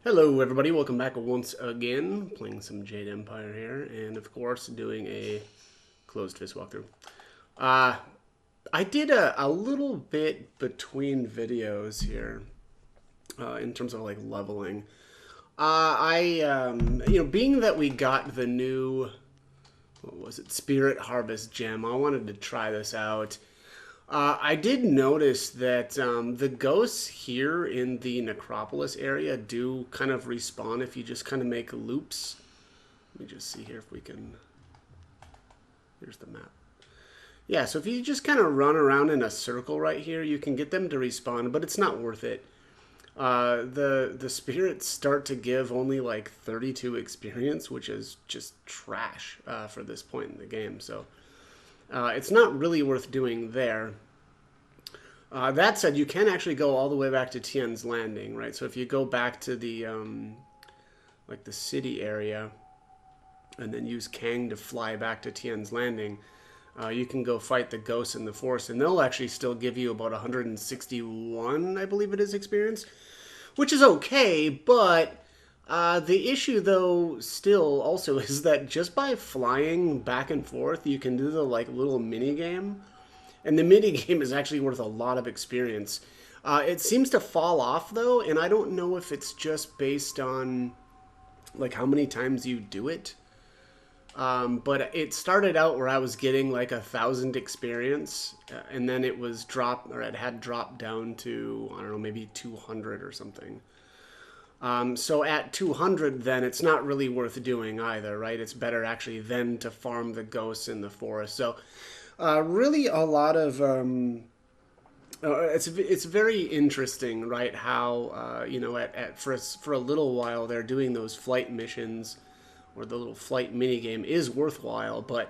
Hello everybody, welcome back once again, playing some Jade Empire here, and of course doing a Closed Fist walkthrough. Uh, I did a little bit between videos here, in terms of like leveling. Being that we got the new, what was it, Spirit Harvest gem, I wanted to try this out. I did notice that the ghosts here in the Necropolis area do kind of respawn if you just kind of make loops. Let me just see here if we can... Here's the map. Yeah, so if you just kind of run around in a circle right here, you can get them to respawn, but it's not worth it. The spirits start to give only like 32 experience, which is just trash for this point in the game, so... it's not really worth doing there. That said, you can actually go all the way back to Tien's Landing, right? So if you go back to the, like the city area, and then use Kang to fly back to Tien's Landing, you can go fight the ghosts in the forest, and they'll actually still give you about 161, I believe it is, experience, which is okay, but... the issue, though, still also is that just by flying back and forth, you can do the, like, little mini-game. And the mini-game is actually worth a lot of experience. It seems to fall off, though, and I don't know if it's just based on, like, how many times you do it. But it started out where I was getting, like, 1,000 experience, and then it was dropped, or it had dropped down to, I don't know, maybe 200 or something. So at 200, then, it's not really worth doing either, right? It's better actually then to farm the ghosts in the forest. So really a lot of... it's very interesting, right, how, you know, for a little while they're doing those flight missions, or the little flight minigame is worthwhile, but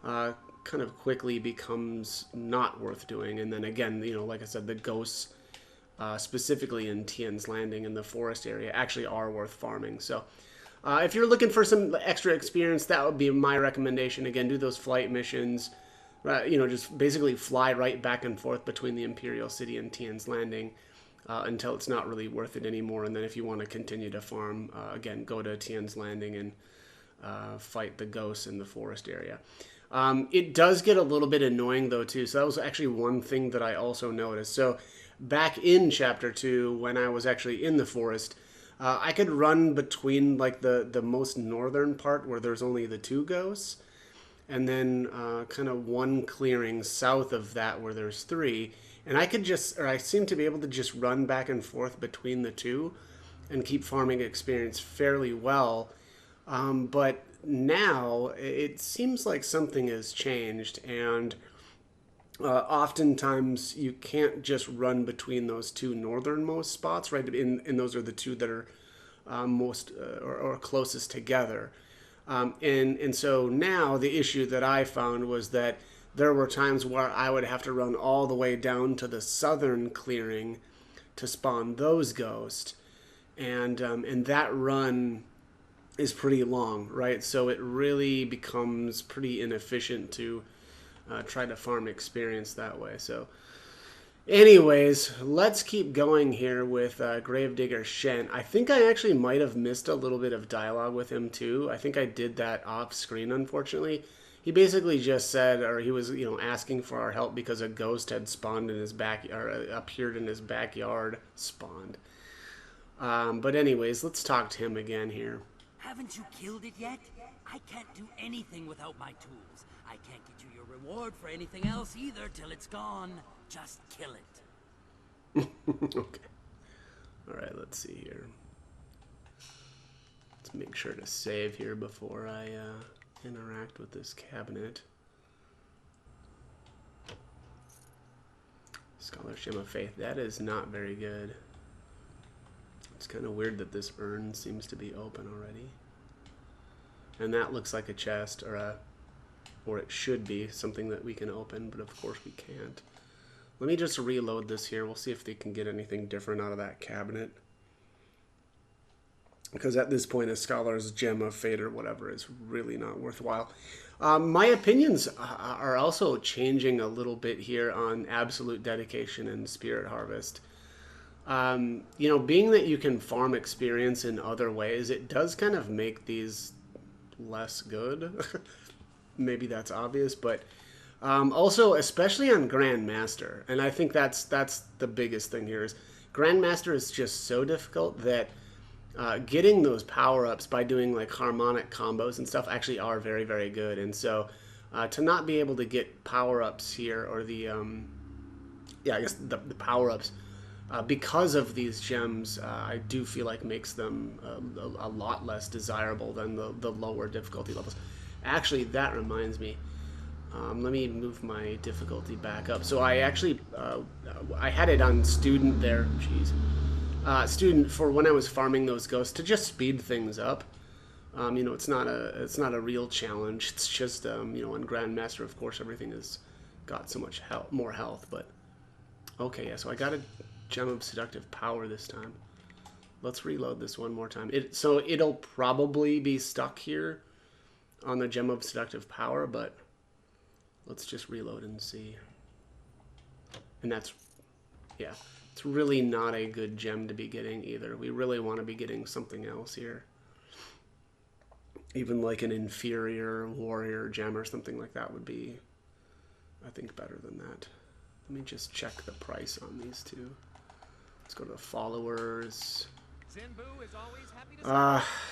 kind of quickly becomes not worth doing. And then again, you know, like I said, the ghosts... specifically in Tien's Landing in the forest area, actually are worth farming. So if you're looking for some extra experience, that would be my recommendation. Again, do those flight missions. You know, just basically fly right back and forth between the Imperial City and Tien's Landing until it's not really worth it anymore. And then if you want to continue to farm, again, go to Tien's Landing and fight the ghosts in the forest area. It does get a little bit annoying, though, too. So that was actually one thing that I also noticed. So back in Chapter 2, when I was actually in the forest, I could run between, like, the most northern part where there's only the two ghosts, and then kind of one clearing south of that where there's three. And I could just, or I seem to be able to just run back and forth between the two and keep farming experience fairly well. But now it seems like something has changed, and oftentimes you can't just run between those two northernmost spots, right? And those are the two that are most or closest together. And so now the issue that I found was that there were times where I would have to run all the way down to the southern clearing to spawn those ghosts, and that run is pretty long, right? So it really becomes pretty inefficient to try to farm experience that way. So anyways, let's keep going here with Gravedigger Shen. I think I actually might have missed a little bit of dialogue with him too. I think I did that off screen, unfortunately. He basically just said, or he was, you know, asking for our help because a ghost had spawned in his back, or appeared in his backyard. Spawned. But anyways, let's talk to him again here. Haven't you killed it yet? I can't do anything without my tools. I can't get you your reward for anything else either till it's gone. Just kill it. Okay. Alright, let's see here. Let's make sure to save here before I interact with this cabinet. Scholarship of Faith. That is not very good. It's kind of weird that this urn seems to be open already. And that looks like a chest, or it should be something that we can open, but of course we can't. Let me just reload this here. We'll see if they can get anything different out of that cabinet. Because at this point, a Scholar's Gem of Fate or whatever is really not worthwhile. My opinions are also changing a little bit here on Absolute Dedication and Spirit Harvest. You know, being that you can farm experience in other ways, it does kind of make these less good. Maybe that's obvious, but also, especially on Grandmaster, and I think that's the biggest thing here is Grandmaster is just so difficult that getting those power ups by doing like harmonic combos and stuff actually are very very good. And so to not be able to get power ups here or the yeah, I guess the power ups because of these gems, I do feel like makes them a lot less desirable than the lower difficulty levels. Actually, that reminds me. Let me move my difficulty back up. So I actually, I had it on student there. Jeez. Student for when I was farming those ghosts to just speed things up. You know, it's not a real challenge. It's just, you know, on Grandmaster, of course, everything has got so much more health. But okay, yeah. So I got a Gem of Seductive Power this time. Let's reload this one more time. So it'll probably be stuck here on the Gem of Seductive Power, but let's just reload and see. And that's, yeah, it's really not a good gem to be getting either. We really want to be getting something else here. Even like an inferior warrior gem or something like that would be, I think, better than that. Let me just check the price on these two. Let's go to the followers.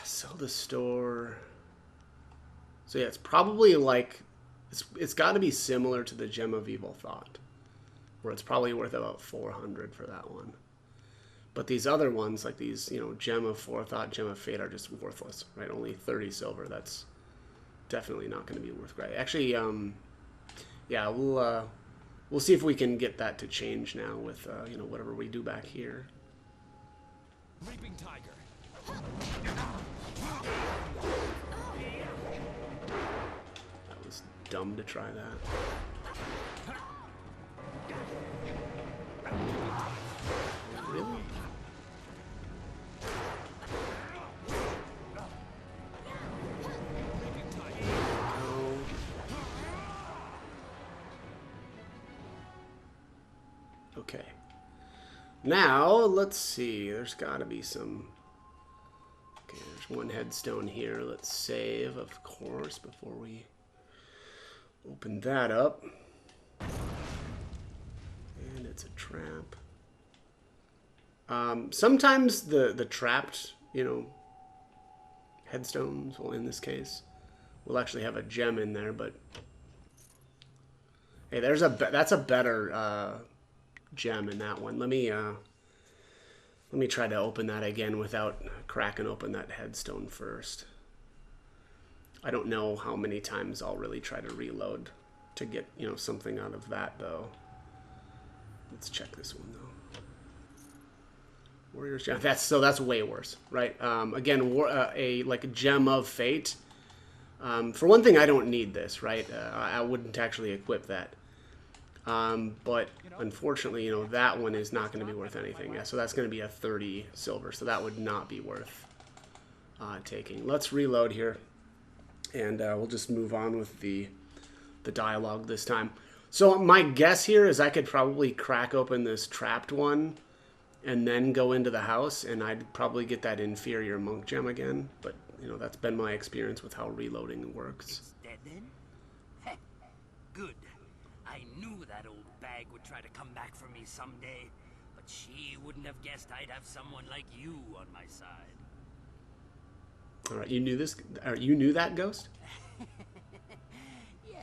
Sell the store. So yeah, it's probably like, it's got to be similar to the Gem of Evil Thought, where it's probably worth about 400 for that one. But these other ones, like these, you know, Gem of Forethought, Gem of Fate, are just worthless, right? Only 30 silver. That's definitely not going to be worth great. Actually, yeah, we'll see if we can get that to change now with, you know, whatever we do back here. Reaping Tiger. That was dumb to try that. Really? Okay. Now, let's see. There's got to be some... Okay, there's one headstone here. Let's save, of course, before we open that up. And it's a trap. Sometimes the trapped, you know, headstones, well, in this case, will actually have a gem in there, but... Hey, that's a better... gem in that one. Let me try to open that again without cracking open that headstone first. I don't know how many times I'll really try to reload to get, you know, something out of that though. Let's check this one though. Warrior's Gem. That's way worse, right? Again, like a Gem of Fate. For one thing, I don't need this, right? I wouldn't actually equip that. But unfortunately, you know, that one is not going to be worth anything. Yeah, so that's going to be a 30 silver. So that would not be worth taking. Let's reload here, and we'll just move on with the dialogue this time. So my guess here is I could probably crack open this trapped one and then go into the house, and I'd probably get that inferior monk gem again. But, you know, that's been my experience with how reloading works. It's dead then? Heh, good. I knew that old bag would try to come back for me someday, but she wouldn't have guessed I'd have someone like you on my side. All right, you knew this? Or you knew that, Ghost? Yeah,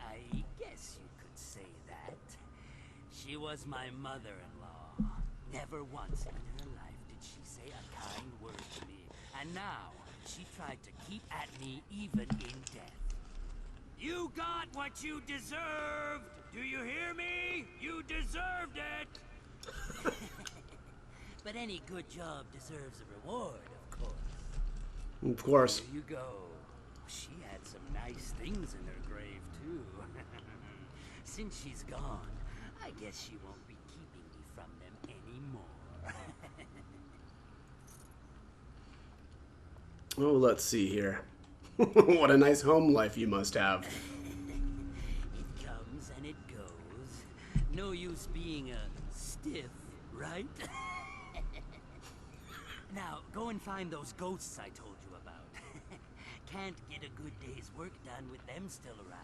I guess you could say that. She was my mother-in-law. Never once in her life did she say a kind word to me, and now she tried to keep at me even in death. You got what you deserved! Do you hear me? You deserved it! But any good job deserves a reward, of course. Of course. Here you go. She had some nice things in her grave, too. Since she's gone, I guess she won't be keeping me from them anymore. Oh, let's see here. What a nice home life you must have. It comes and it goes. No use being a stiff, right? Now, go and find those ghosts I told you about. Can't get a good day's work done with them still around.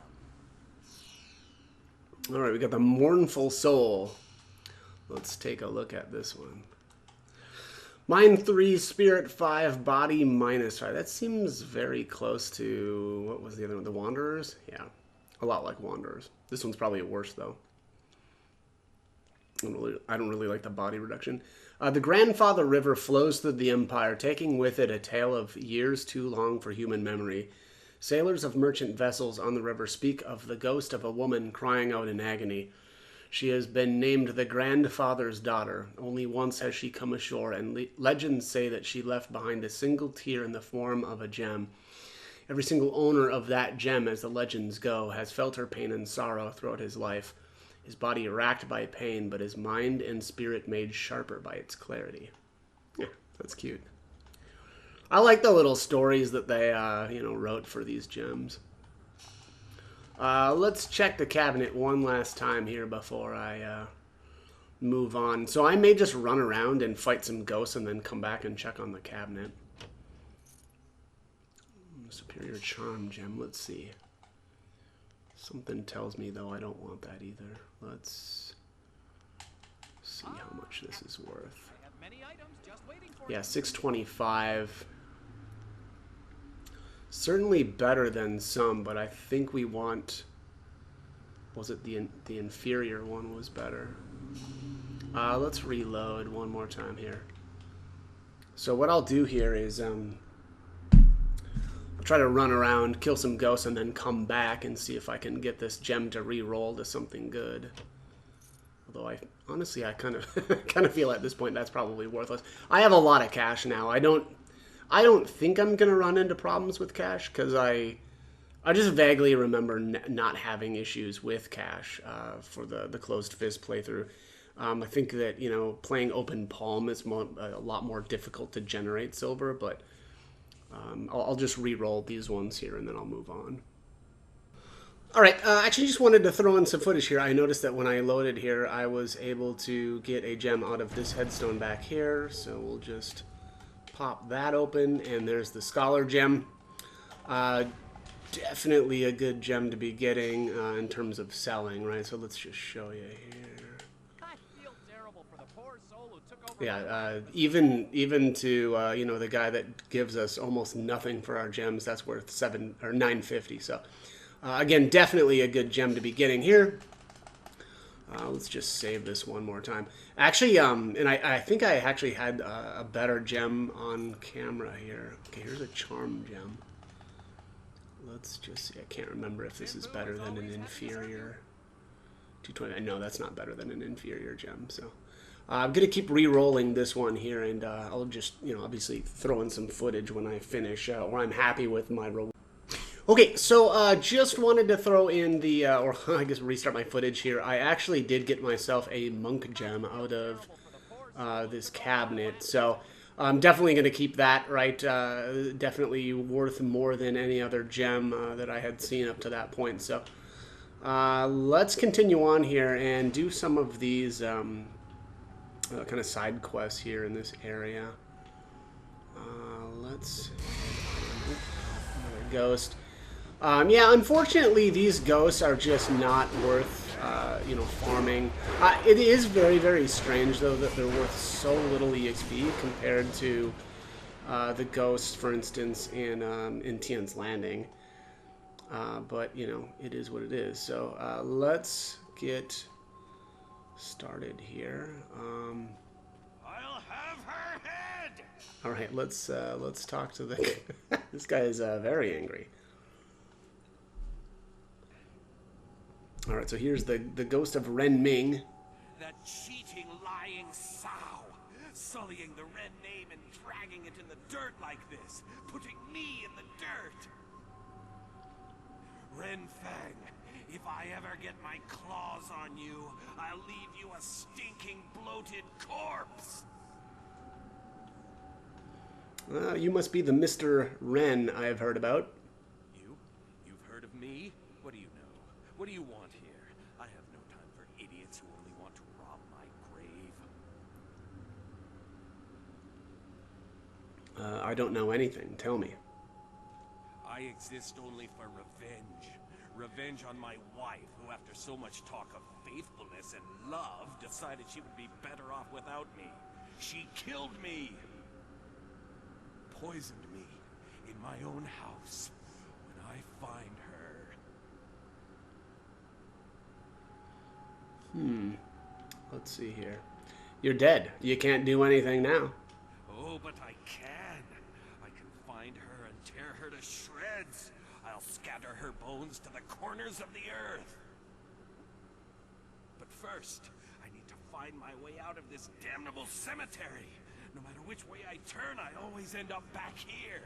Alright, we got the Mournful Soul. Let's take a look at this one. Mind 3, Spirit 5, Body -5. That seems very close to... What was the other one? The Wanderers? Yeah. A lot like Wanderers. This one's probably worse, though. I don't really like the body reduction. The Grandfather River flows through the Empire, taking with it a tale of years too long for human memory. Sailors of merchant vessels on the river speak of the ghost of a woman crying out in agony. She has been named the Grandfather's daughter. Only once has she come ashore, and legends say that she left behind a single tear in the form of a gem. Every single owner of that gem, as the legends go, has felt her pain and sorrow throughout his life. His body racked by pain, but his mind and spirit made sharper by its clarity. Yeah, that's cute. I like the little stories that they, wrote for these gems. Let's check the cabinet one last time here before I move on. So I may just run around and fight some ghosts and then come back and check on the cabinet. Superior Charm gem, let's see. Something tells me, though, I don't want that either. Let's see how much this is worth. Yeah, 625. Certainly better than some, but I think we want... Was it the inferior one was better? Let's reload one more time here. So what I'll do here is... I'll try to run around, kill some ghosts, and then come back and see if I can get this gem to re-roll to something good. Although honestly, I kind of feel at this point that's probably worthless. I have a lot of cash now. I don't think I'm gonna run into problems with cash because I just vaguely remember not having issues with cash for the Closed Fist playthrough. I think that playing open palm is a lot more difficult to generate silver, but. I'll just re-roll these ones here and then I'll move on. Alright, actually just wanted to throw in some footage here. I noticed that when I loaded here, I was able to get a gem out of this headstone back here. So we'll just pop that open, and there's the Scholar gem. Definitely a good gem to be getting in terms of selling, right? So let's just show you here. Yeah, even to the guy that gives us almost nothing for our gems, that's worth $950. So again, definitely a good gem to be getting here. Let's just save this one more time. Actually, and I think I actually had a better gem on camera here. Okay, here's a charm gem. Let's just see. I can't remember if this is better than an inferior. 220. No, that's not better than an inferior gem. So. I'm going to keep re-rolling this one here, and I'll just, obviously throw in some footage when I finish, or I'm happy with my roll. Okay, so just wanted to throw in the, or I guess restart my footage here. I actually did get myself a monk gem out of this cabinet, so I'm definitely going to keep that, right? Definitely worth more than any other gem that I had seen up to that point. So let's continue on here and do some of these... kind of side quests here in this area. Let's another ghost. Yeah, unfortunately, these ghosts are just not worth farming. It is very, very strange though that they're worth so little EXP compared to the ghosts, for instance, in Tian's Landing. But it is what it is. So let's get started here. I'll have her head. All right, let's talk to the. This guy is very angry. All right, so here's the ghost of Ren Ming. That cheating, lying sow, sullying the Ren name and dragging it in the dirt like this, putting me in the dirt. Ren Fang. If I ever get my claws on you, I'll leave you a stinking, bloated corpse! You must be the Mr. Ren I have heard about. You've heard of me? What do you know? What do you want here? I have no time for idiots who only want to rob my grave. I don't know anything. Tell me. I exist only for revenge. Revenge on my wife, who after so much talk of faithfulness and love, decided she would be better off without me. She killed me! Poisoned me in my own house. When I find her... Let's see here. You're dead. You can't do anything now. Oh, but I can. I can find her and tear her to shreds. I'll scatter her bones to the corners of the earth. But first, I need to find my way out of this damnable cemetery. No matter which way I turn, I always end up back here.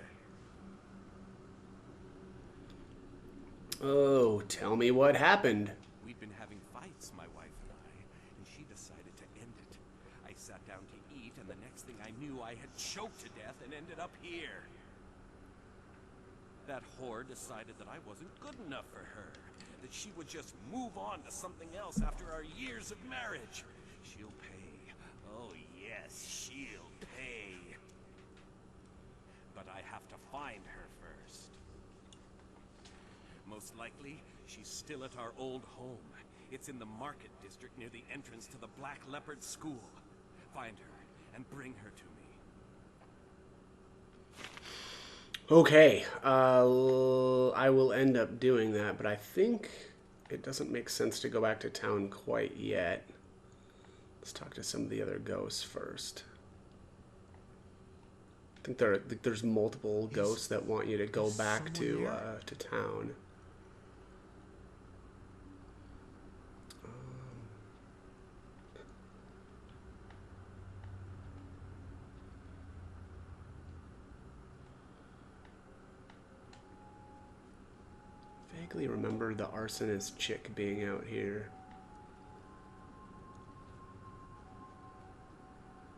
Oh, tell me what happened. We'd been having fights, my wife and she decided to end it. I sat down to eat, and the next thing I knew, I had choked to death and ended up here. That whore decided that I wasn't good enough for her, that she would just move on to something else after our years of marriage. She'll pay. Oh yes, she'll pay. But I have to find her first. Most likely, she's still at our old home. It's in the market district near the entrance to the Black Leopard School. Find her and bring her to me. Okay, I will end up doing that, but I think it doesn't make sense to go back to town quite yet. Let's talk to some of the other ghosts first. I think there's multiple ghosts that want you to go back to town. Vaguely remember the arsonist chick being out here.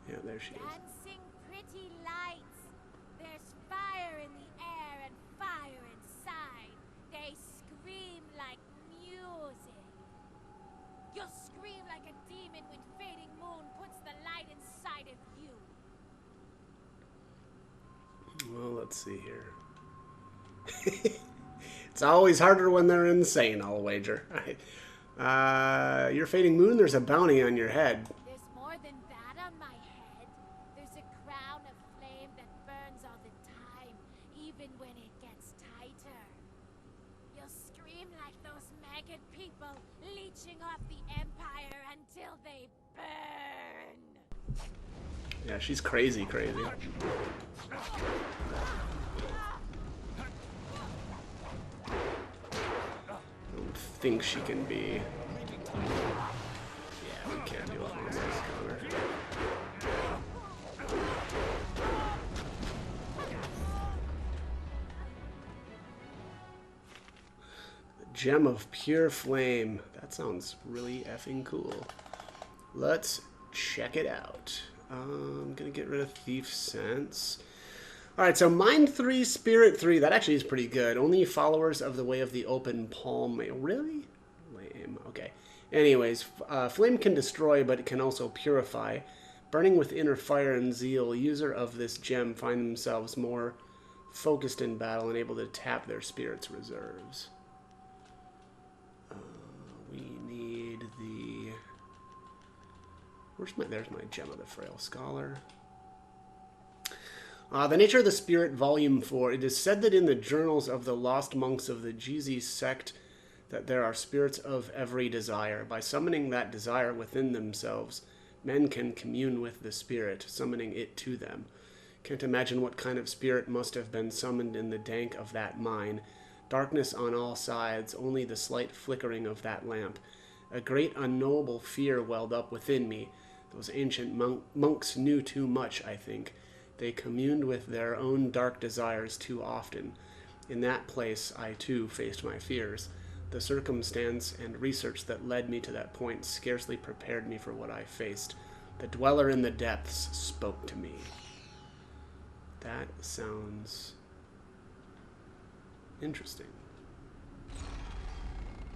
Yeah, there she is. Dancing pretty lights. There's fire in the air and fire inside. They scream like music. You'll scream like a demon when fading moon puts the light inside of you. Well, let's see here. It's always harder when they're insane, I'll wager. Your fading moon, there's a bounty on your head. There's more than that on my head. There's a crown of flame that burns all the time, even when it gets tighter. You'll scream like those maggot people leeching off the Empire until they burn. Yeah, she's crazy. I don't think she can be... Yeah, we can't do it on this, Connor. The Gem of Pure Flame. That sounds really effing cool. Let's check it out. I'm gonna get rid of Thief Sense. Alright, so Mind 3, Spirit 3. That actually is pretty good. Only followers of the way of the open palm may... Really? Lame. Okay. Anyways, Flame can destroy, but it can also purify. Burning with inner fire and zeal, user of this gem find themselves more focused in battle and able to tap their spirit's reserves. We need the... There's my Gem of the Frail Scholar. The Nature of the Spirit, Volume 4. It is said that in the journals of the lost monks of the Jizi sect that there are spirits of every desire. By summoning that desire within themselves, men can commune with the spirit, summoning it to them. Can't imagine what kind of spirit must have been summoned in the dank of that mine. Darkness on all sides, only the slight flickering of that lamp. A great unknowable fear welled up within me. Those ancient monks knew too much, I think. They communed with their own dark desires too often. In that place, I too faced my fears. The circumstance and research that led me to that point scarcely prepared me for what I faced. The dweller in the depths spoke to me. That sounds interesting.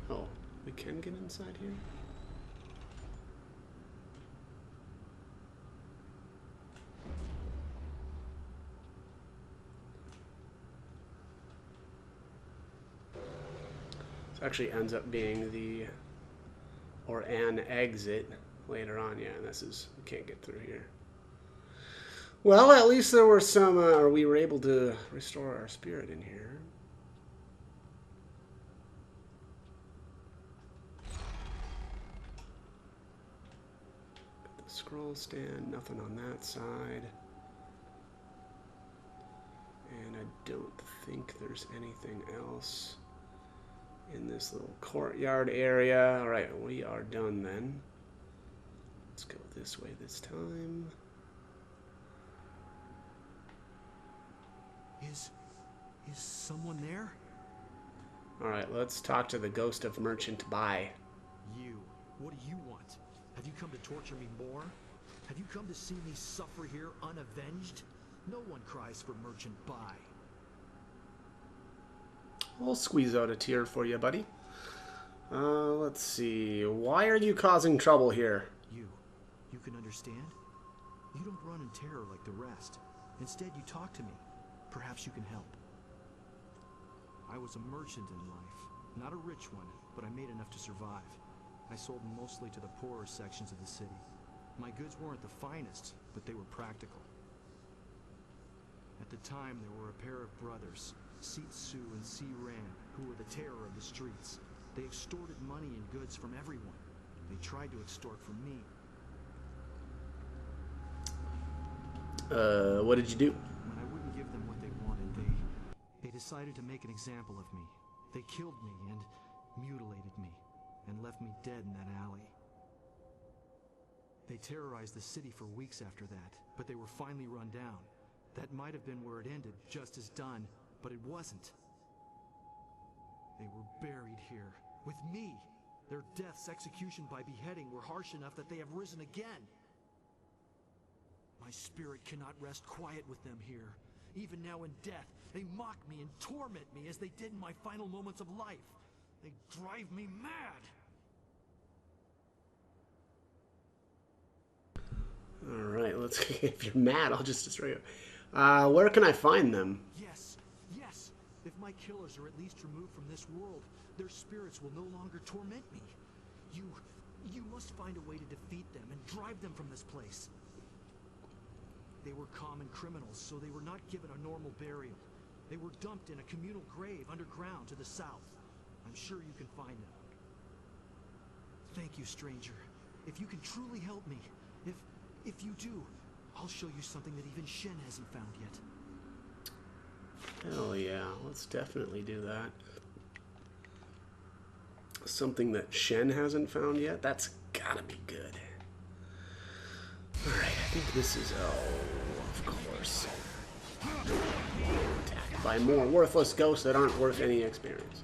Oh, we can get inside here? This actually ends up being the, or an exit later on. Yeah, and this is, we can't get through here. Well, at least there were some, or we were able to restore our spirit in here. Got the scroll stand, nothing on that side. And I don't think there's anything else in this little courtyard area. All right, we are done then. Let's go this way this time. Is someone there? All right, let's talk to the ghost of Merchant Bai. You. What do you want? Have you come to torture me more? Have you come to see me suffer here unavenged? No one cries for Merchant Bai. I'll squeeze out a tear for you, buddy. Let's see. Why are you causing trouble here? You can understand? You don't run in terror like the rest. Instead, you talk to me. Perhaps you can help. I was a merchant in life. Not a rich one, but I made enough to survive. I sold mostly to the poorer sections of the city. My goods weren't the finest, but they were practical. At the time, there were a pair of brothers, Seat Su and Si Ran, who were the terror of the streets. They extorted money and goods from everyone. They tried to extort from me. What did you do? When I wouldn't give them what they wanted, they decided to make an example of me. They killed me and mutilated me and left me dead in that alley. They terrorized the city for weeks after that, but they were finally run down. That might have been where it ended, just as done, but it wasn't. They were buried here, with me. Their deaths, execution by beheading, were harsh enough that they have risen again. My spirit cannot rest quiet with them here. Even now in death, they mock me and torment me as they did in my final moments of life. They drive me mad. Alright, let's. If you're mad, I'll just destroy you. Where can I find them? Yes. If my killers are at least removed from this world, their spirits will no longer torment me. You must find a way to defeat them and drive them from this place. They were common criminals, so they were not given a normal burial. They were dumped in a communal grave underground to the south. I'm sure you can find them. Thank you, stranger. If you can truly help me, if you do, I'll show you something that even Shen hasn't found yet. Hell yeah, let's definitely do that. Something that Shen hasn't found yet? That's gotta be good. Alright, I think this is... Oh, of course. Attacked by more worthless ghosts that aren't worth any experience.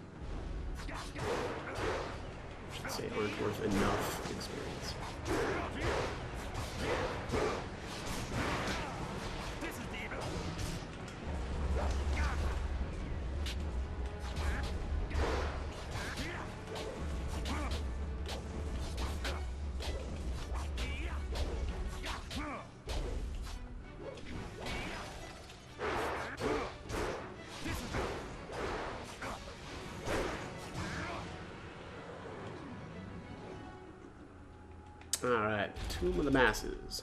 I should say aren't worth enough experience. Alright, Tomb of the Masses.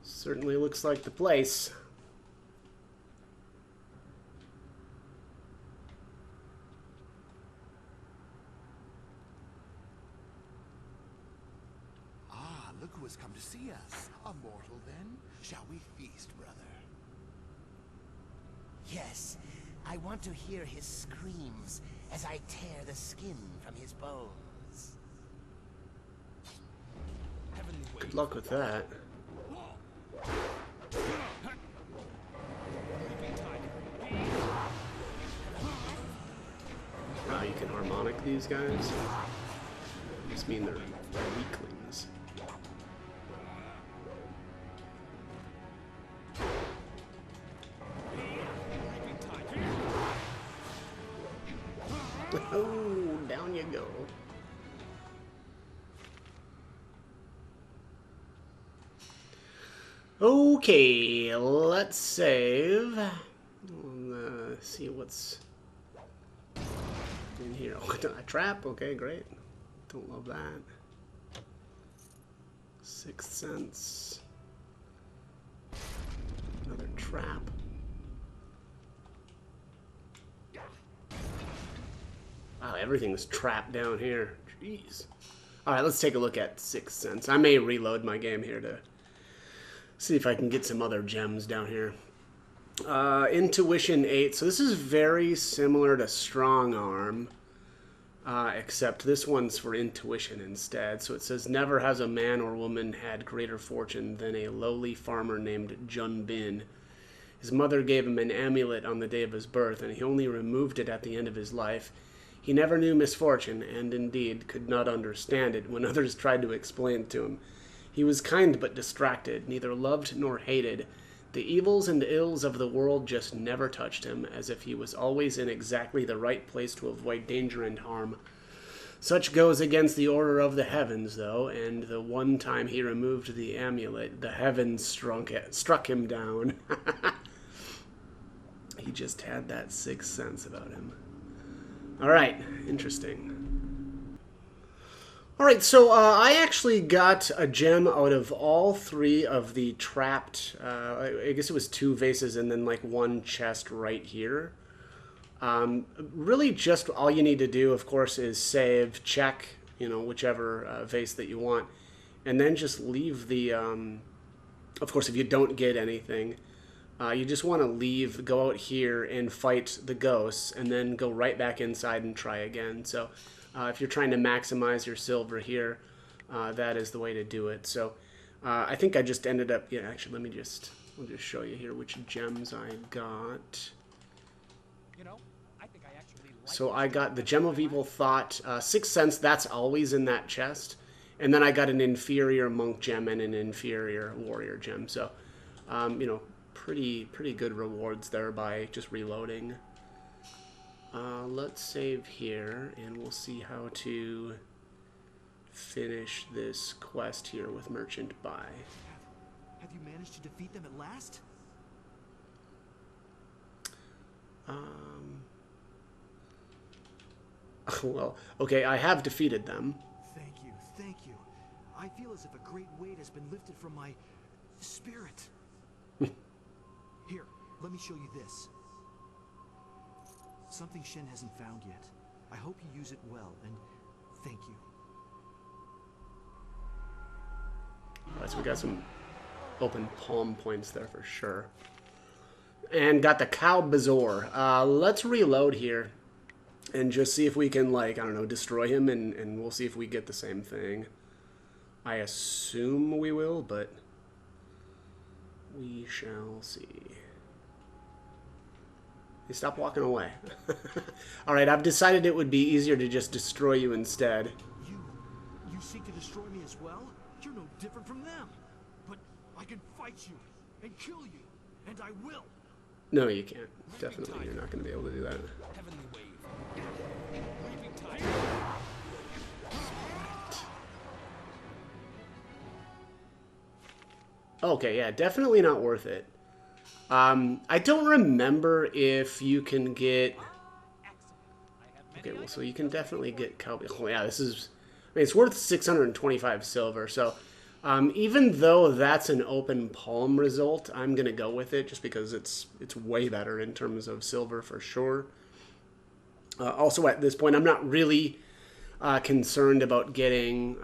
Certainly looks like the place. Ah, look who has come to see us. A mortal, then? Shall we feast, brother? Yes, I want to hear his screams as I tear the skin from his bones. Good luck with that. Wow, you can harmonic these guys? Must mean they're weaklings. Oh, down you go. Okay, let's save. See what's in here? Oh, a trap? Okay, great. Don't love that. Sixth Sense. Another trap. Wow, everything's trapped down here. Jeez. Alright, let's take a look at Sixth Sense. I may reload my game here to see if I can get some other gems down here. Intuition 8. So this is very similar to Strong Arm. Except this one's for intuition instead. So it says, never has a man or woman had greater fortune than a lowly farmer named Jun Bin. His mother gave him an amulet on the day of his birth, and he only removed it at the end of his life. He never knew misfortune, and indeed could not understand it when others tried to explain it to him. He was kind but distracted, neither loved nor hated. The evils and ills of the world just never touched him, as if he was always in exactly the right place to avoid danger and harm. Such goes against the order of the heavens, though, and the one time he removed the amulet, the heavens struck him down. He just had that sixth sense about him. Alright, interesting. Alright, so I actually got a gem out of all three of the trapped, I guess it was 2 vases and then like 1 chest right here. Really just all you need to do, of course, is save, check, you know, whichever vase that you want, and then just leave the, of course, if you don't get anything, you just want to leave, go out here and fight the ghosts, and then go right back inside and try again. So if you're trying to maximize your silver here, that is the way to do it. So I think I just ended up, yeah, actually, I'll just show you here which gems I got. You know, I think I actually like So I got the Gem of Evil Thought, Sixth Sense, that's always in that chest. And then I got an inferior monk gem and an inferior warrior gem. So, you know, pretty good rewards there by just reloading. Let's save here, and we'll see how to finish this quest here with Merchant Buy. Have you managed to defeat them at last? Well, okay, I have defeated them. Thank you, thank you. I feel as if a great weight has been lifted from my spirit. Here, let me show you this. Something Shen hasn't found yet. I hope you use it well, and thank you. Alright, so we got some open palm points there for sure. And got the Cow Bazaar. Let's reload here and just see if we can, like, I don't know, destroy him, and we'll see if we get the same thing. I assume we will, but we shall see. Hey, stop walking away. Alright, I've decided it would be easier to just destroy you instead. You seek to destroy me as well? You're no different from them. But I can fight you and kill you, and I will. No, you can't. Definitely, you're not going to be able to do that. Heavenly wave. Leaving time. Okay, yeah, definitely not worth it. I don't remember if you can get... Okay, well, so you can definitely get Cowboy. Oh, yeah, this is... I mean, it's worth 625 silver, so... even though that's an open palm result, I'm going to go with it just because it's way better in terms of silver for sure. Also, at this point, I'm not really concerned about getting,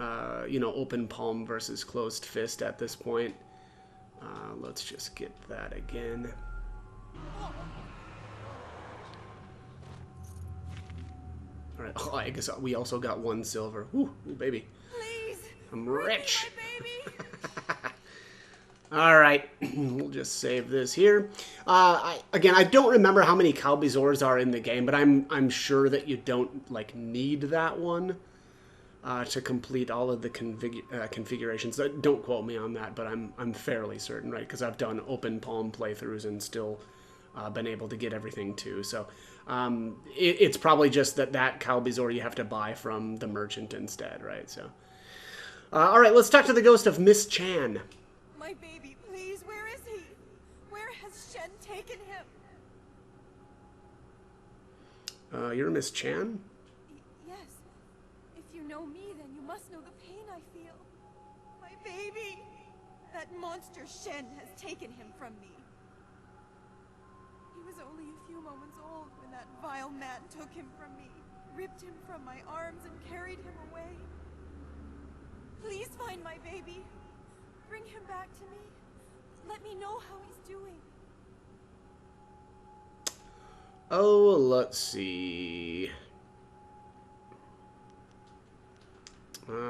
you know, open palm versus closed fist at this point. Let's just get that again. All right. Oh, I guess we also got 1 silver. Ooh, baby. Please. I'm rich. My baby. All right. We'll just save this here. Again, I don't remember how many Cow Bazaars are in the game, but I'm sure that you don't like need that one to complete all of the configurations. Don't quote me on that, but I'm fairly certain, right? Because I've done open palm playthroughs and still been able to get everything too. So it's probably just that Cow Bazaar you have to buy from the merchant instead, right? So all right, let's talk to the ghost of Miss Chan. My baby, please, where is he? Where has Shen taken him? You're Miss Chan? must know the pain I feel. My baby! That monster Shen has taken him from me. He was only a few moments old when that vile man took him from me, ripped him from my arms, and carried him away. Please find my baby. Bring him back to me. Let me know how he's doing. Oh, let's see.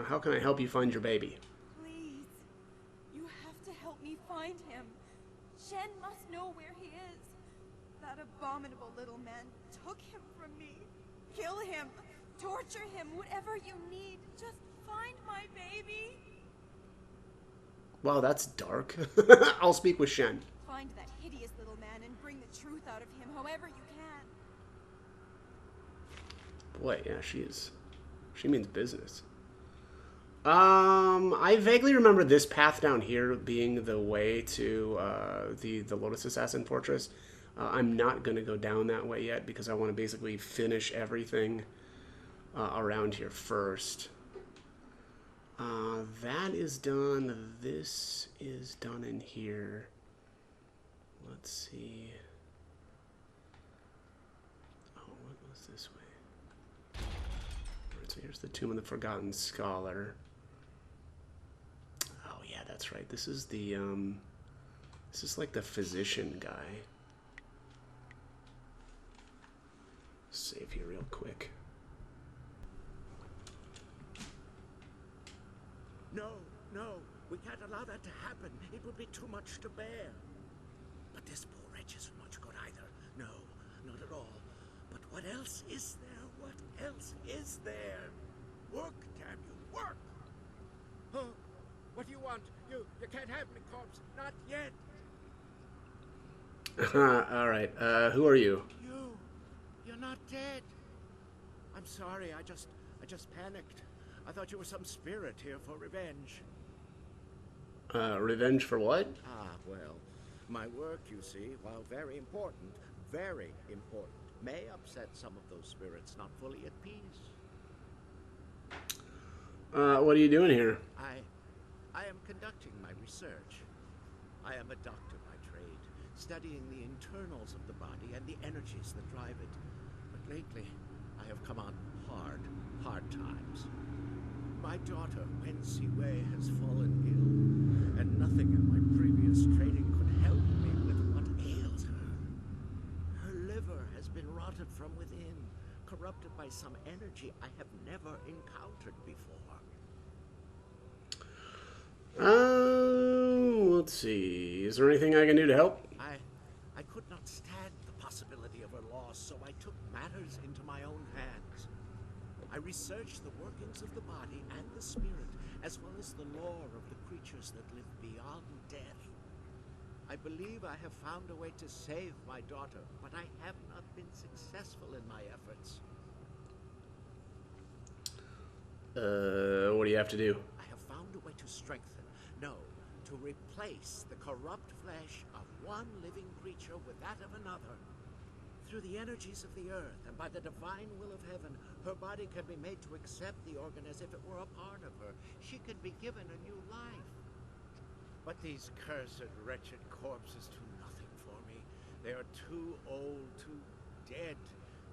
How can I help you find your baby? Please. You have to help me find him. Shen must know where he is. That abominable little man took him from me. Kill him. Torture him. Whatever you need. Just find my baby. Wow, that's dark. I'll speak with Shen. Find that hideous little man and bring the truth out of him however you can. Boy, yeah, she means business. I vaguely remember this path down here being the way to the Lotus Assassin Fortress. I'm not going to go down that way yet because I want to basically finish everything around here first. That is done. This is done in here. Let's see. Oh, what was this way? Alright, so here's the Tomb of the Forgotten Scholar. Oh yeah, that's right. This is the this is like the physician guy. Save here real quick. No, we can't allow that to happen. It would be too much to bear. But this poor wretch isn't much good either. No, not at all. But what else is there? What else is there? Work, damn you, work! Oh, what do you want? You can't have me, corpse. Not yet. Alright, who are you? You're not dead. I'm sorry, I just panicked. I thought you were some spirit here for revenge. Revenge for what? Ah, well, my work, you see, while very important, may upset some of those spirits not fully at peace. What are you doing here? I am conducting my research. I am a doctor by trade, studying the internals of the body and the energies that drive it. But lately, I have come on hard times. My daughter, Wen Siwei, has fallen ill, and nothing in my previous training could help me with what ails her. Her liver has been rotted from within, corrupted by some energy I have never encountered before. Let's see. Is there anything I can do to help? I could not stand the possibility of her loss, so I took matters into my own hands. I researched the workings of the body and the spirit, as well as the lore of the creatures that live beyond death. I believe I have found a way to save my daughter, but I have not been successful in my efforts. What do you have to do? I have found a way to strengthen, no, to replace the corrupt flesh of one living creature with that of another. Through the energies of the earth and by the divine will of heaven, her body can be made to accept the organ as if it were a part of her. She can be given a new life. But these cursed, wretched corpses do nothing for me. They are too old, too dead.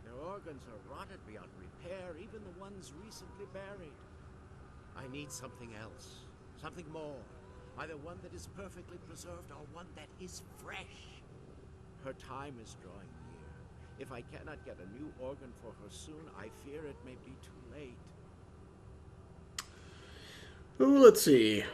Their organs are rotted beyond repair, even the ones recently buried. I need something else, something more. Either one that is perfectly preserved or one that is fresh. Her time is drawing near. If I cannot get a new organ for her soon, I fear it may be too late. Ooh, let's see.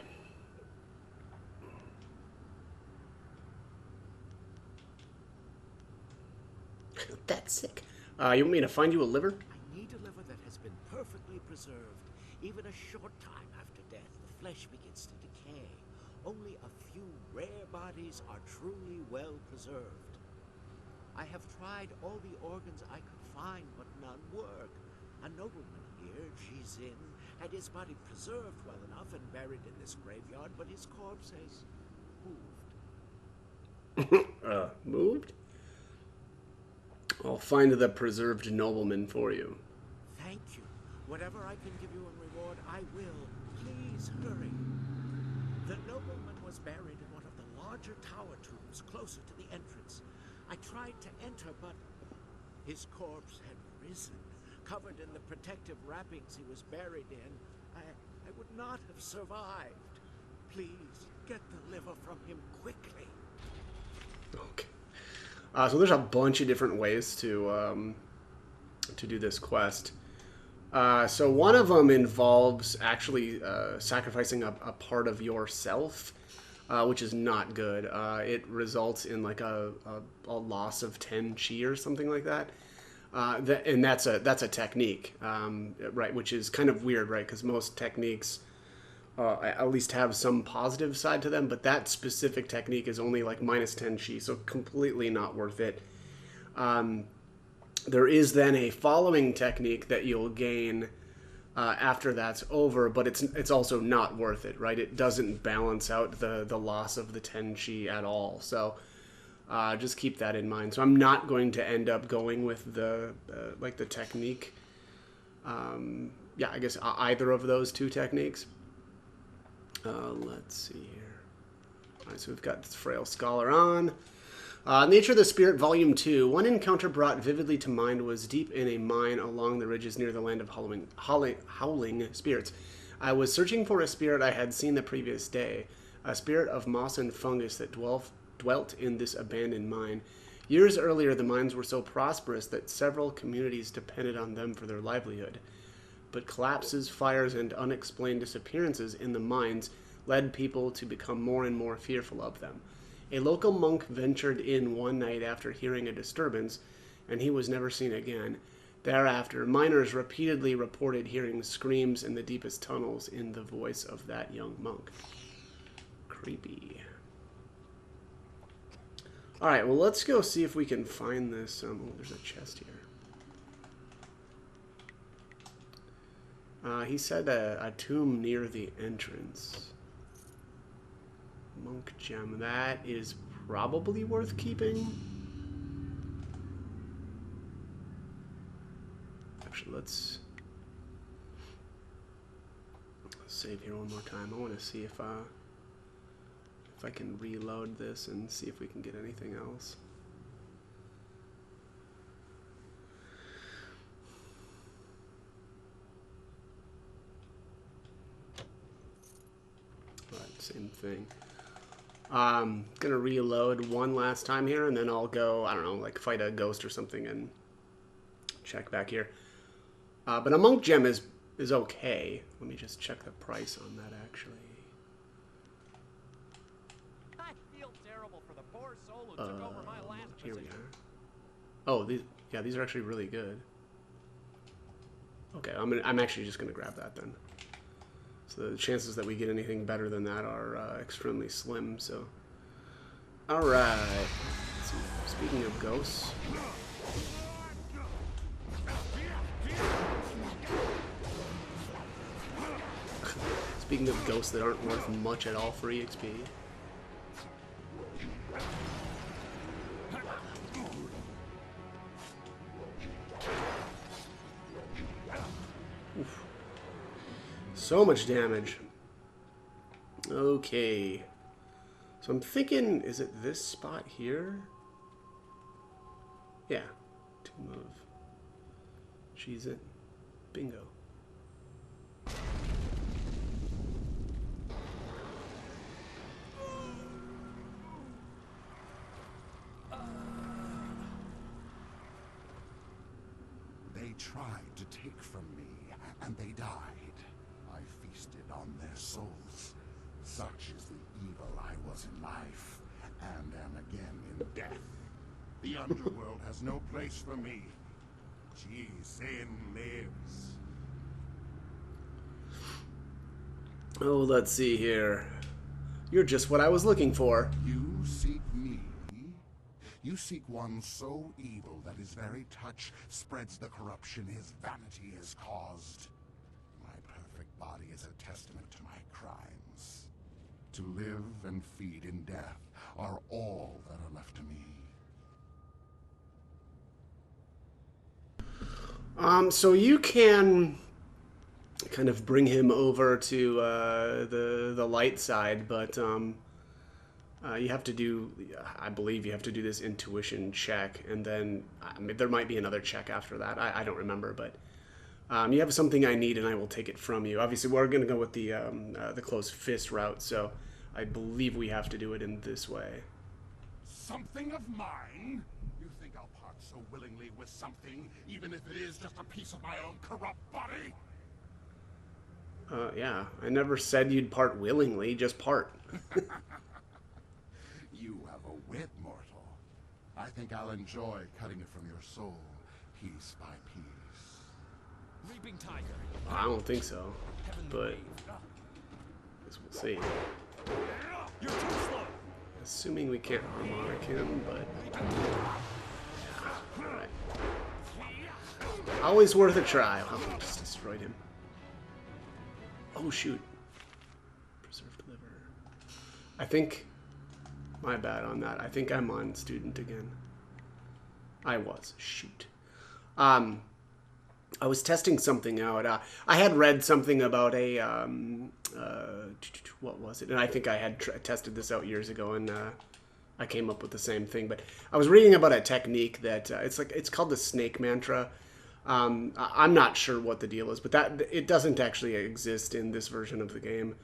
That's sick. You want me to find you a liver? I need a liver that has been perfectly preserved. Even a short time after death, the flesh begins to decay. Only a few rare bodies are truly well preserved. I have tried all the organs I could find, but none work. A nobleman here, Jizin, had his body preserved well enough and buried in this graveyard, but his corpse has moved. Moved? I'll find the preserved nobleman for you. Thank you. Whatever I can give you in reward, I will. Please hurry. The nobleman was buried in one of the larger tower tombs closer to the entrance. I tried to enter, but his corpse had risen, covered in the protective wrappings he was buried in. I would not have survived. Please, get the liver from him quickly. Okay. So there's a bunch of different ways to do this quest. So one of them involves actually sacrificing a part of yourself, which is not good. It results in like a loss of 10 chi or something like that. And that's a technique, right? Which is kind of weird, right? Because most techniques at least have some positive side to them, but that specific technique is only like minus 10 chi, so completely not worth it. There is then a following technique that you'll gain after that's over, but it's also not worth it, right? It doesn't balance out the loss of the 10 chi at all. So just keep that in mind. So I'm not going to end up going with the like the technique. Yeah, I guess either of those two techniques. Let's see here. All right, so we've got this Frail Scholar on. Nature of the Spirit, Volume 2. One encounter brought vividly to mind was deep in a mine along the ridges near the land of howling spirits. I was searching for a spirit I had seen the previous day, a spirit of moss and fungus that dwelt in this abandoned mine. Years earlier, the mines were so prosperous that several communities depended on them for their livelihood. But collapses, fires, and unexplained disappearances in the mines led people to become more and more fearful of them. A local monk ventured in one night after hearing a disturbance, and he was never seen again. Thereafter, miners repeatedly reported hearing screams in the deepest tunnels in the voice of that young monk. Creepy. Alright, well, let's go see if we can find this. Oh, there's a chest here. He said a tomb near the entrance. Monk gem. That is probably worth keeping. Actually, let's save here one more time. I want to see if I can reload this and see if we can get anything else. Alright, same thing. Gonna reload one last time here, and then I'll go, I don't know, like fight a ghost or something and check back here. But a monk gem is okay. Let me just check the price on that, actually. I feel terrible for the poor soul who took over my last here we position. are. Oh, these are actually really good. Okay, I'm actually just gonna grab that then. So the chances that we get anything better than that are extremely slim. So, all right. Speaking of ghosts, speaking of ghosts that aren't worth much at all for EXP. Oof. So much damage. Okay. So I'm thinking, is it this spot here? Yeah. Tomb of Cheese It. Bingo. They tried to take from me, and they died. I feasted on their souls. Such is the evil I was in life, and am again in death. The underworld has no place for me. Sin lives. Oh, let's see here. You're just what I was looking for. You seek me? You seek one so evil that his very touch spreads the corruption his vanity has caused. My perfect body is a testament to my crimes. To live and feed in death are all that are left to me. So you can kind of bring him over to the light side, but you have to do, I believe you have to do this intuition check, and then there might be another check after that. I don't remember, but you have something I need, and I will take it from you. Obviously, we're going to go with the closed fist route, so I believe we have to do it in this way. Something of mine? You think I'll part so willingly with something, even if it is just a piece of my own corrupt body? Yeah, I never said you'd part willingly, just part. You have a wit, mortal. I think I'll enjoy cutting it from your soul, piece by piece. Leaping tiger. I don't think so, but I guess we'll see. You're too slow. Assuming we can't harmonic him, but alright. Always worth a try. Oh, I just destroyed him. Oh shoot. Preserved liver. I think, my bad on that. I think I'm on student again. I was. Shoot. I was testing something out. I had read something about a what was it? And I think I had tested this out years ago, and I came up with the same thing. But I was reading about a technique that it's called the snake mantra. I'm not sure what the deal is, but that it doesn't actually exist in this version of the game.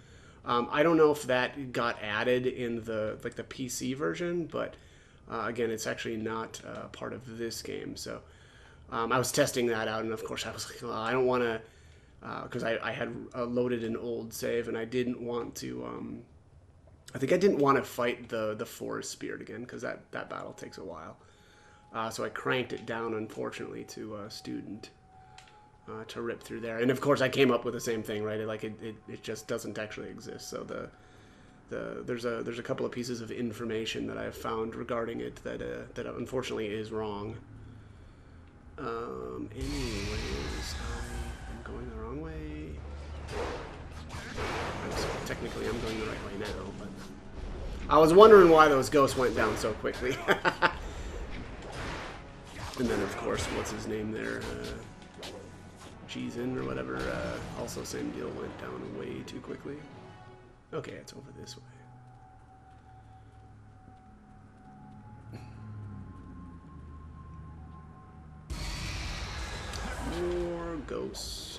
I don't know if that got added in the PC version, but again, it's actually not part of this game. So I was testing that out, and of course I was like, well, I don't want to, because I had loaded an old save, and I didn't want to. I think I didn't want to fight the forest spirit again, because that battle takes a while. So I cranked it down, unfortunately, to student to rip through there. And of course, I came up with the same thing, right? It just doesn't actually exist. So there's a couple of pieces of information that I've found regarding it that unfortunately is wrong. Anyways, I'm going the wrong way. Technically, I'm going the right way now, but I was wondering why those ghosts went down so quickly. And then, of course, what's his name there? Cheesin or whatever. Also, same deal, went down way too quickly. Okay, it's over this way. More ghosts.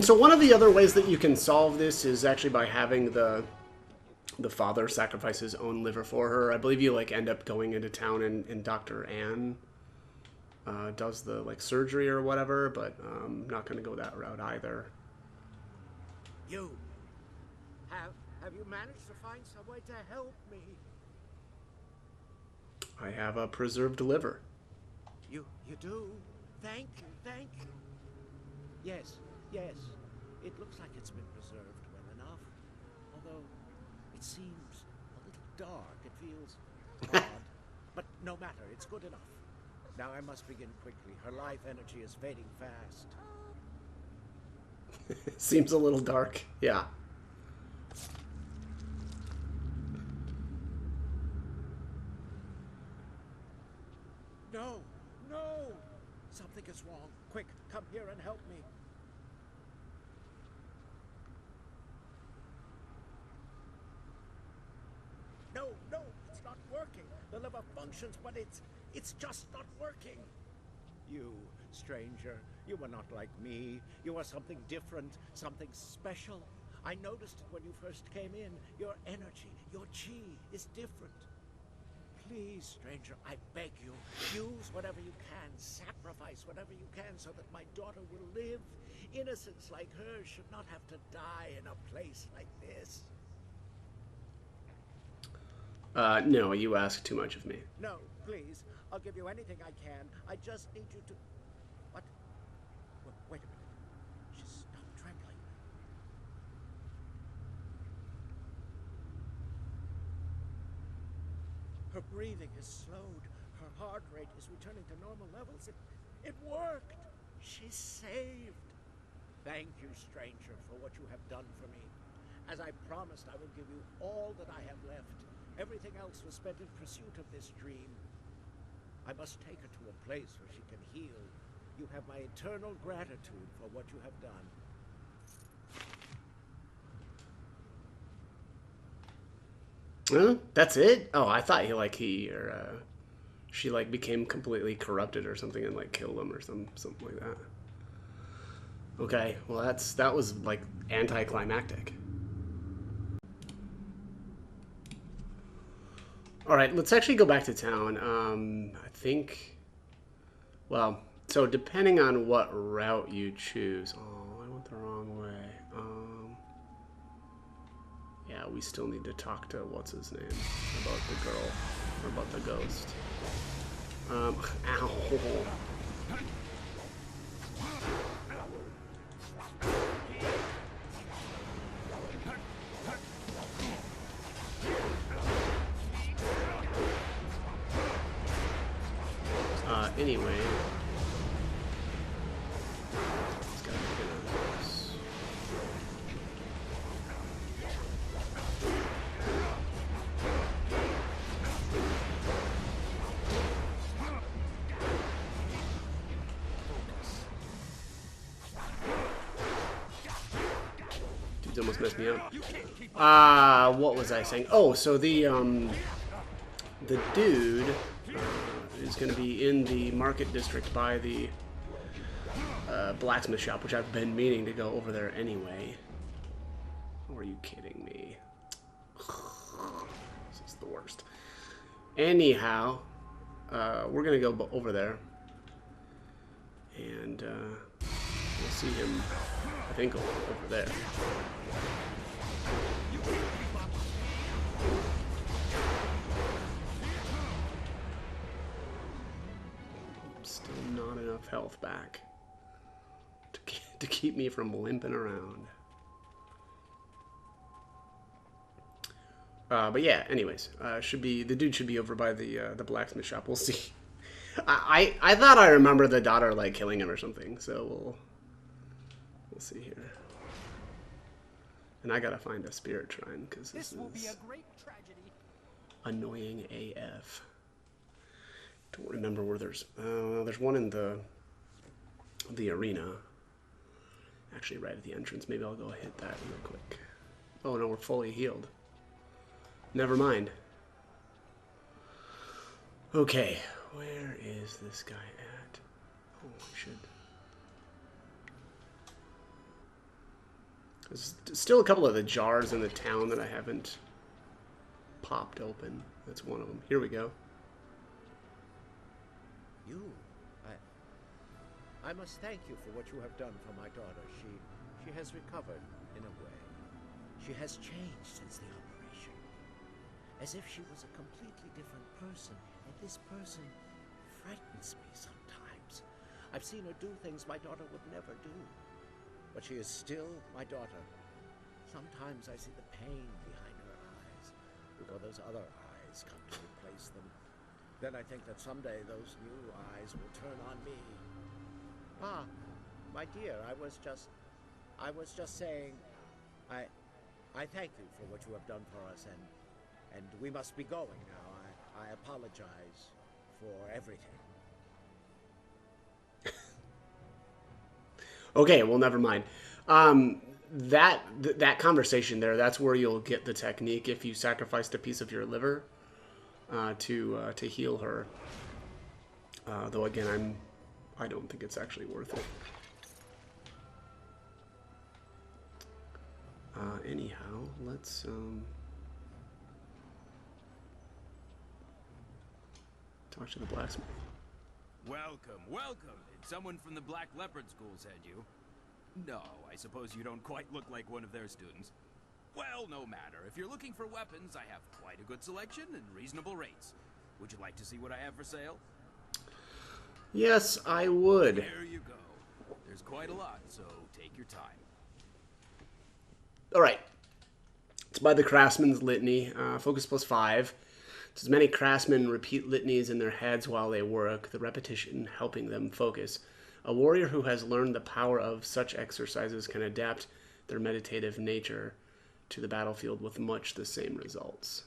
So one of the other ways that you can solve this is actually by having the father sacrifice his own liver for her. I believe you end up going into town and Dr. Ann does the surgery or whatever, but I'm not going to go that route either. You have you managed to find some way to help me? I have a preserved liver. You do? Thank you. Yes. It looks like it's been preserved well enough. Although it seems a little dark. It feels odd. But no matter, it's good enough. Now I must begin quickly. Her life energy is fading fast. Seems a little dark. Yeah. No! Something is wrong. Quick, come here and help me. No, it's not working. The liver functions, but it's just not working. You, stranger, you are not like me. You are something different, something special. I noticed it when you first came in. Your energy, your chi is different. Please, stranger, I beg you, use whatever you can, sacrifice whatever you can so that my daughter will live. Innocents like her should not have to die in a place like this. No, you ask too much of me. No, please. I'll give you anything I can. I just need you to... What? Wait a minute. She stopped trembling. Her breathing is slowed. Her heart rate is returning to normal levels. It worked. She's saved. Thank you, stranger, for what you have done for me. As I promised, I will give you all that I have left. Everything else was spent in pursuit of this dream. I must take her to a place where she can heal. You have my eternal gratitude for what you have done. That's it? Oh, I thought she like became completely corrupted or something and like killed him or something like that. Okay, well that was like anticlimactic. All right, let's actually go back to town. I think, well, so depending on what route you choose. Oh, I went the wrong way. Yeah, we still need to talk to what's his name about the girl or about the ghost. Ow. Anyway. Let's go get on this. Dude's almost messed me up. What was I saying? Oh, so the dude is going to be in the market district by the blacksmith shop, which I've been meaning to go over there anyway. Oh, are you kidding me? This is the worst. Anyhow, we're going to go over there. And we'll see him, I think, over there. Still not enough health back to keep me from limping around. But yeah, anyways, the dude should be over by the blacksmith shop. We'll see. I thought I remember the daughter like killing him or something, so we'll see here. And I gotta find a spirit shrine because this will be a great tragedy. Annoying AF. Don't remember where there's one in the arena. Actually, right at the entrance. Maybe I'll go hit that real quick. Oh no, we're fully healed. Never mind. Okay, where is this guy at? Oh, I should. There's still a couple of the jars in the town that I haven't popped open. That's one of them. Here we go. I must thank you for what you have done for my daughter. She has recovered, in a way. She has changed since the operation. As if she was a completely different person. And this person frightens me sometimes. I've seen her do things my daughter would never do. But she is still my daughter. Sometimes I see the pain behind her eyes before those other eyes come to replace them. Then I think that someday those new eyes will turn on me. Ah, my dear, I was just saying, I thank you for what you have done for us, and we must be going now. I apologize for everything. Okay, well, never mind. That conversation there, that's where you'll get the technique if you sacrificed a piece of your liver to heal her. Though again, I don't think it's actually worth it. Anyhow, let's Talk to the blacksmith. Welcome, welcome. Did someone from the Black Leopard School send you? No, I suppose you don't quite look like one of their students. Well, no matter. If you're looking for weapons, I have quite a good selection and reasonable rates. Would you like to see what I have for sale? Yes, I would. There you go. There's quite a lot, so take your time. Alright. It's by the Craftsman's Litany. Focus +5. It says many craftsmen repeat litanies in their heads while they work, the repetition helping them focus. A warrior who has learned the power of such exercises can adapt their meditative nature to the battlefield with much the same results.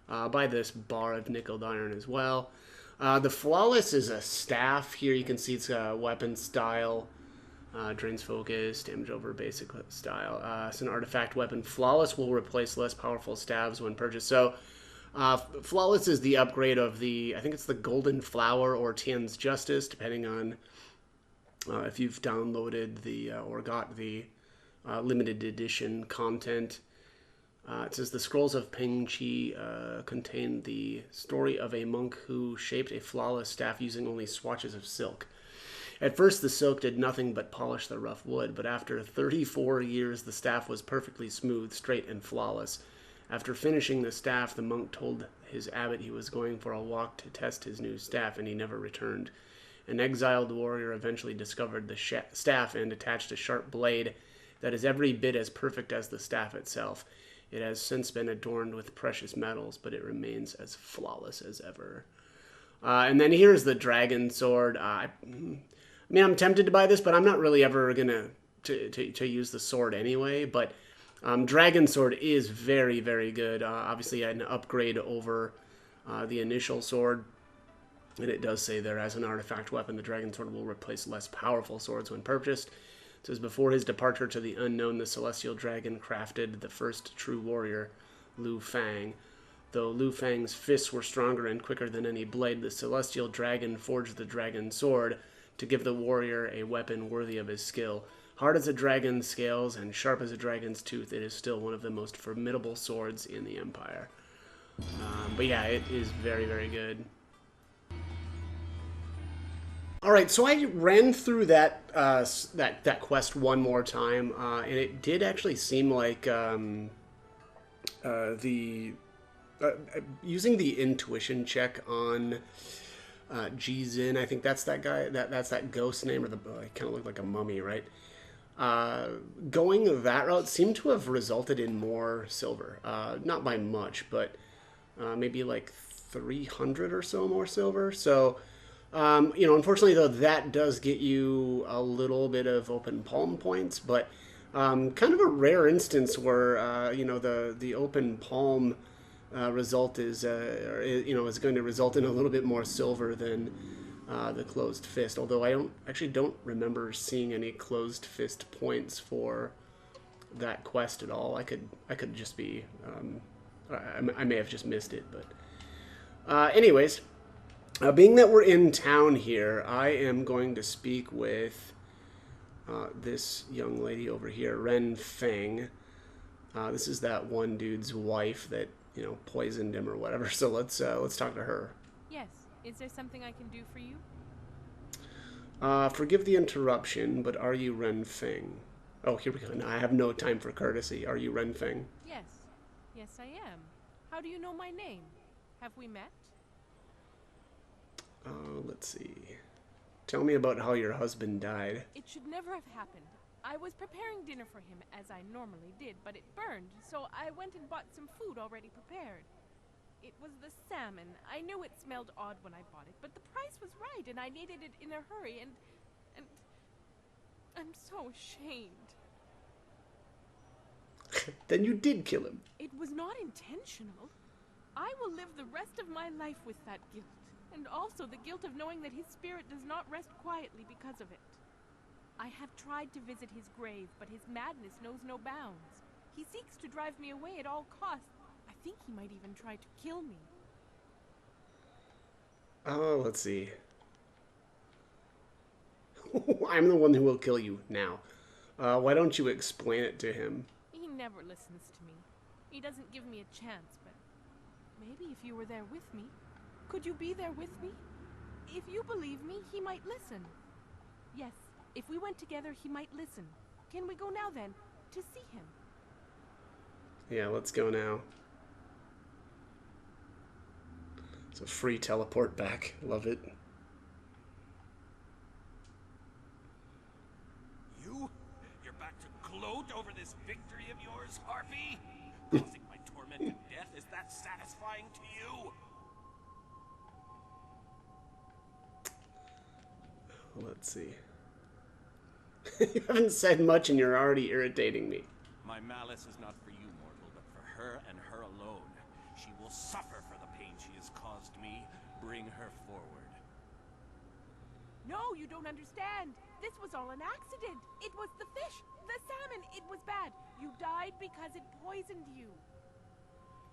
By this bar of nickeled iron as well. The Flawless is a staff. Here you can see it's a weapon style. Drains focus, damage over basic style. It's an artifact weapon. Flawless will replace less powerful staves when purchased. So, Flawless is the upgrade of the, I think it's the Golden Flower or Tian's Justice, depending on if you've downloaded the or got the limited edition content. It says the scrolls of Peng Chi contain the story of a monk who shaped a flawless staff using only swatches of silk. At first, the silk did nothing but polish the rough wood, but after 34 years, the staff was perfectly smooth, straight, and flawless. After finishing the staff, the monk told his abbot he was going for a walk to test his new staff, and he never returned. An exiled warrior eventually discovered the staff and attached a sharp blade that is every bit as perfect as the staff itself. It has since been adorned with precious metals, but it remains as flawless as ever. And then here's the dragon sword. I mean, I'm tempted to buy this, but I'm not really ever gonna to use the sword anyway. But dragon sword is very, very good. Obviously, an upgrade over the initial sword. And it does say there, as an artifact weapon, the dragon sword will replace less powerful swords when purchased. It says, before his departure to the unknown, the celestial dragon crafted the first true warrior, Liu Fang. Though Liu Fang's fists were stronger and quicker than any blade, the celestial dragon forged the dragon sword to give the warrior a weapon worthy of his skill. Hard as a dragon's scales and sharp as a dragon's tooth, it is still one of the most formidable swords in the Empire. But yeah, it is very, very good. All right, so I ran through that that quest one more time, and it did actually seem like using the intuition check on Jizin, I think that's that guy. That's that ghost name, or the kind of looked like a mummy, right? Going that route seemed to have resulted in more silver, not by much, but maybe like 300 or so more silver. So. You know, unfortunately, though, that does get you a little bit of open palm points, but kind of a rare instance where, you know, the open palm result is, you know, is going to result in a little bit more silver than the closed fist. Although I don't remember seeing any closed fist points for that quest at all. I could just be, I may have just missed it, but anyways. Being that we're in town here, I am going to speak with this young lady over here, Ren Feng. This is that one dude's wife that, you know, poisoned him or whatever. So let's talk to her. Yes. Is there something I can do for you? Forgive the interruption, but are you Ren Feng? Oh, here we go. No, I have no time for courtesy. Are you Ren Feng? Yes. Yes, I am. How do you know my name? Have we met? Let's see. Tell me about how your husband died. It should never have happened. I was preparing dinner for him, as I normally did, but it burned, so I went and bought some food already prepared. It was the salmon. I knew it smelled odd when I bought it, but the price was right, and I needed it in a hurry, and I'm so ashamed. Then you did kill him. It was not intentional. I will live the rest of my life with that guilt. And also the guilt of knowing that his spirit does not rest quietly because of it. I have tried to visit his grave, but his madness knows no bounds. He seeks to drive me away at all costs. I think he might even try to kill me. Oh, let's see. I'm the one who will kill you now. Why don't you explain it to him? He never listens to me. He doesn't give me a chance, but maybe if you were there with me, Could you be there with me? If you believe me, he might listen. Yes, if we went together, he might listen. Can we go now then, to see him? Yeah, let's go now. It's a free teleport back. Love it. You're back to gloat over this victory of yours, Harpy? Causing my torment and death, is that satisfying to you? Let's see. You haven't said much and you're already irritating me. My malice is not for you, mortal, but for her and her alone. She will suffer for the pain she has caused me. Bring her forward. No, you don't understand. This was all an accident. It was the fish, the salmon. It was bad. You died because it poisoned you.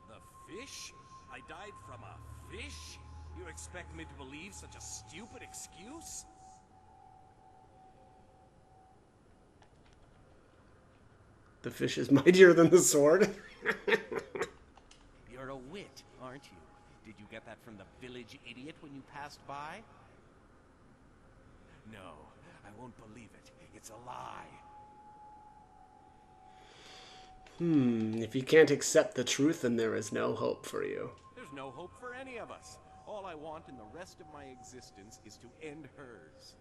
The fish? I died from a fish? You expect me to believe such a stupid excuse? The fish is mightier than the sword. You're a wit, aren't you? Did you get that from the village idiot when you passed by? No, I won't believe it. It's a lie. If you can't accept the truth, then there is no hope for you. There's no hope for any of us. All I want in the rest of my existence is to end hers.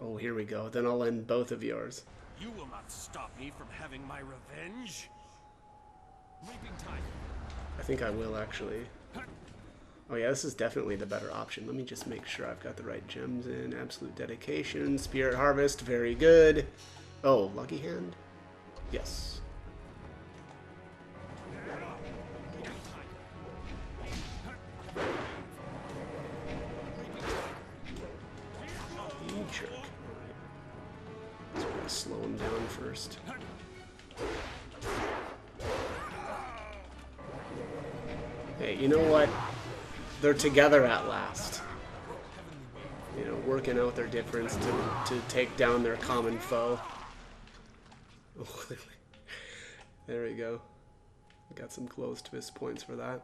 Oh, here we go. Then I'll end both of yours. You will not stop me from having my revenge. Reaping time. I think I will, actually. Oh yeah, this is definitely the better option. Let me just make sure I've got the right gems in. Absolute Dedication, Spirit Harvest, very good. Oh, Lucky Hand? Yes. You jerk. Alright. So we're gonna slow him down first. Hey, you know what? They're together at last. You know, working out their difference to take down their common foe. There we go. Got some closed fist points for that.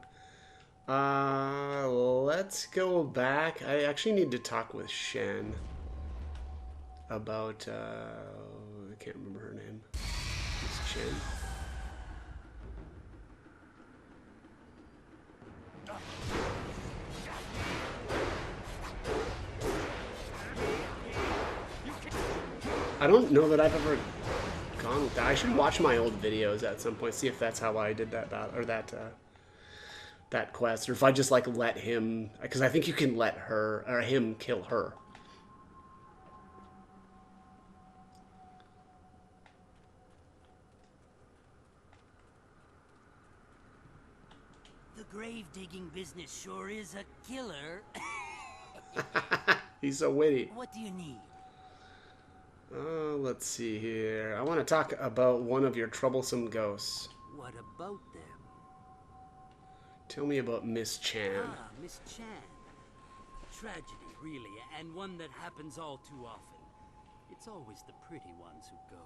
Let's go back. I actually need to talk with Shen about, I can't remember her name. It's Shen. I don't know that I've ever gone with that. I should watch my old videos at some point, see if that's how I did that battle, or that quest, or if I just like let him, because I think you can let her or him kill her. The grave digging business sure is a killer. He's so witty. What do you need? Let's see here. I want to talk about one of your troublesome ghosts. What about them? Tell me about Miss Chan. Ah, Miss Chan. Tragedy, really, and one that happens all too often. It's always the pretty ones who go.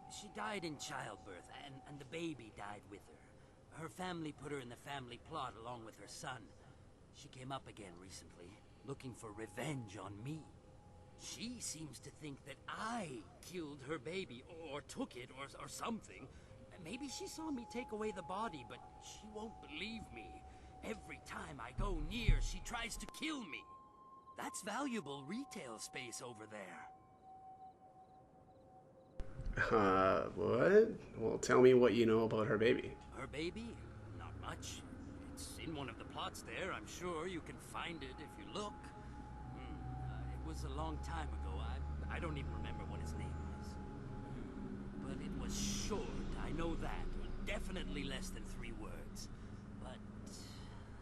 She died in childbirth, and the baby died with her. Her family put her in the family plot along with her son. She came up again recently, looking for revenge on me. She seems to think that I killed her baby, or took it, or something. Maybe she saw me take away the body, but she won't believe me. Every time I go near, she tries to kill me. That's valuable retail space over there. What? Well, tell me what you know about her baby. Her baby? Not much. It's in one of the plots there. I'm sure you can find it if you look. It was a long time ago. I don't even remember what his name was. But it was short, I know that. Definitely less than 3 words. But,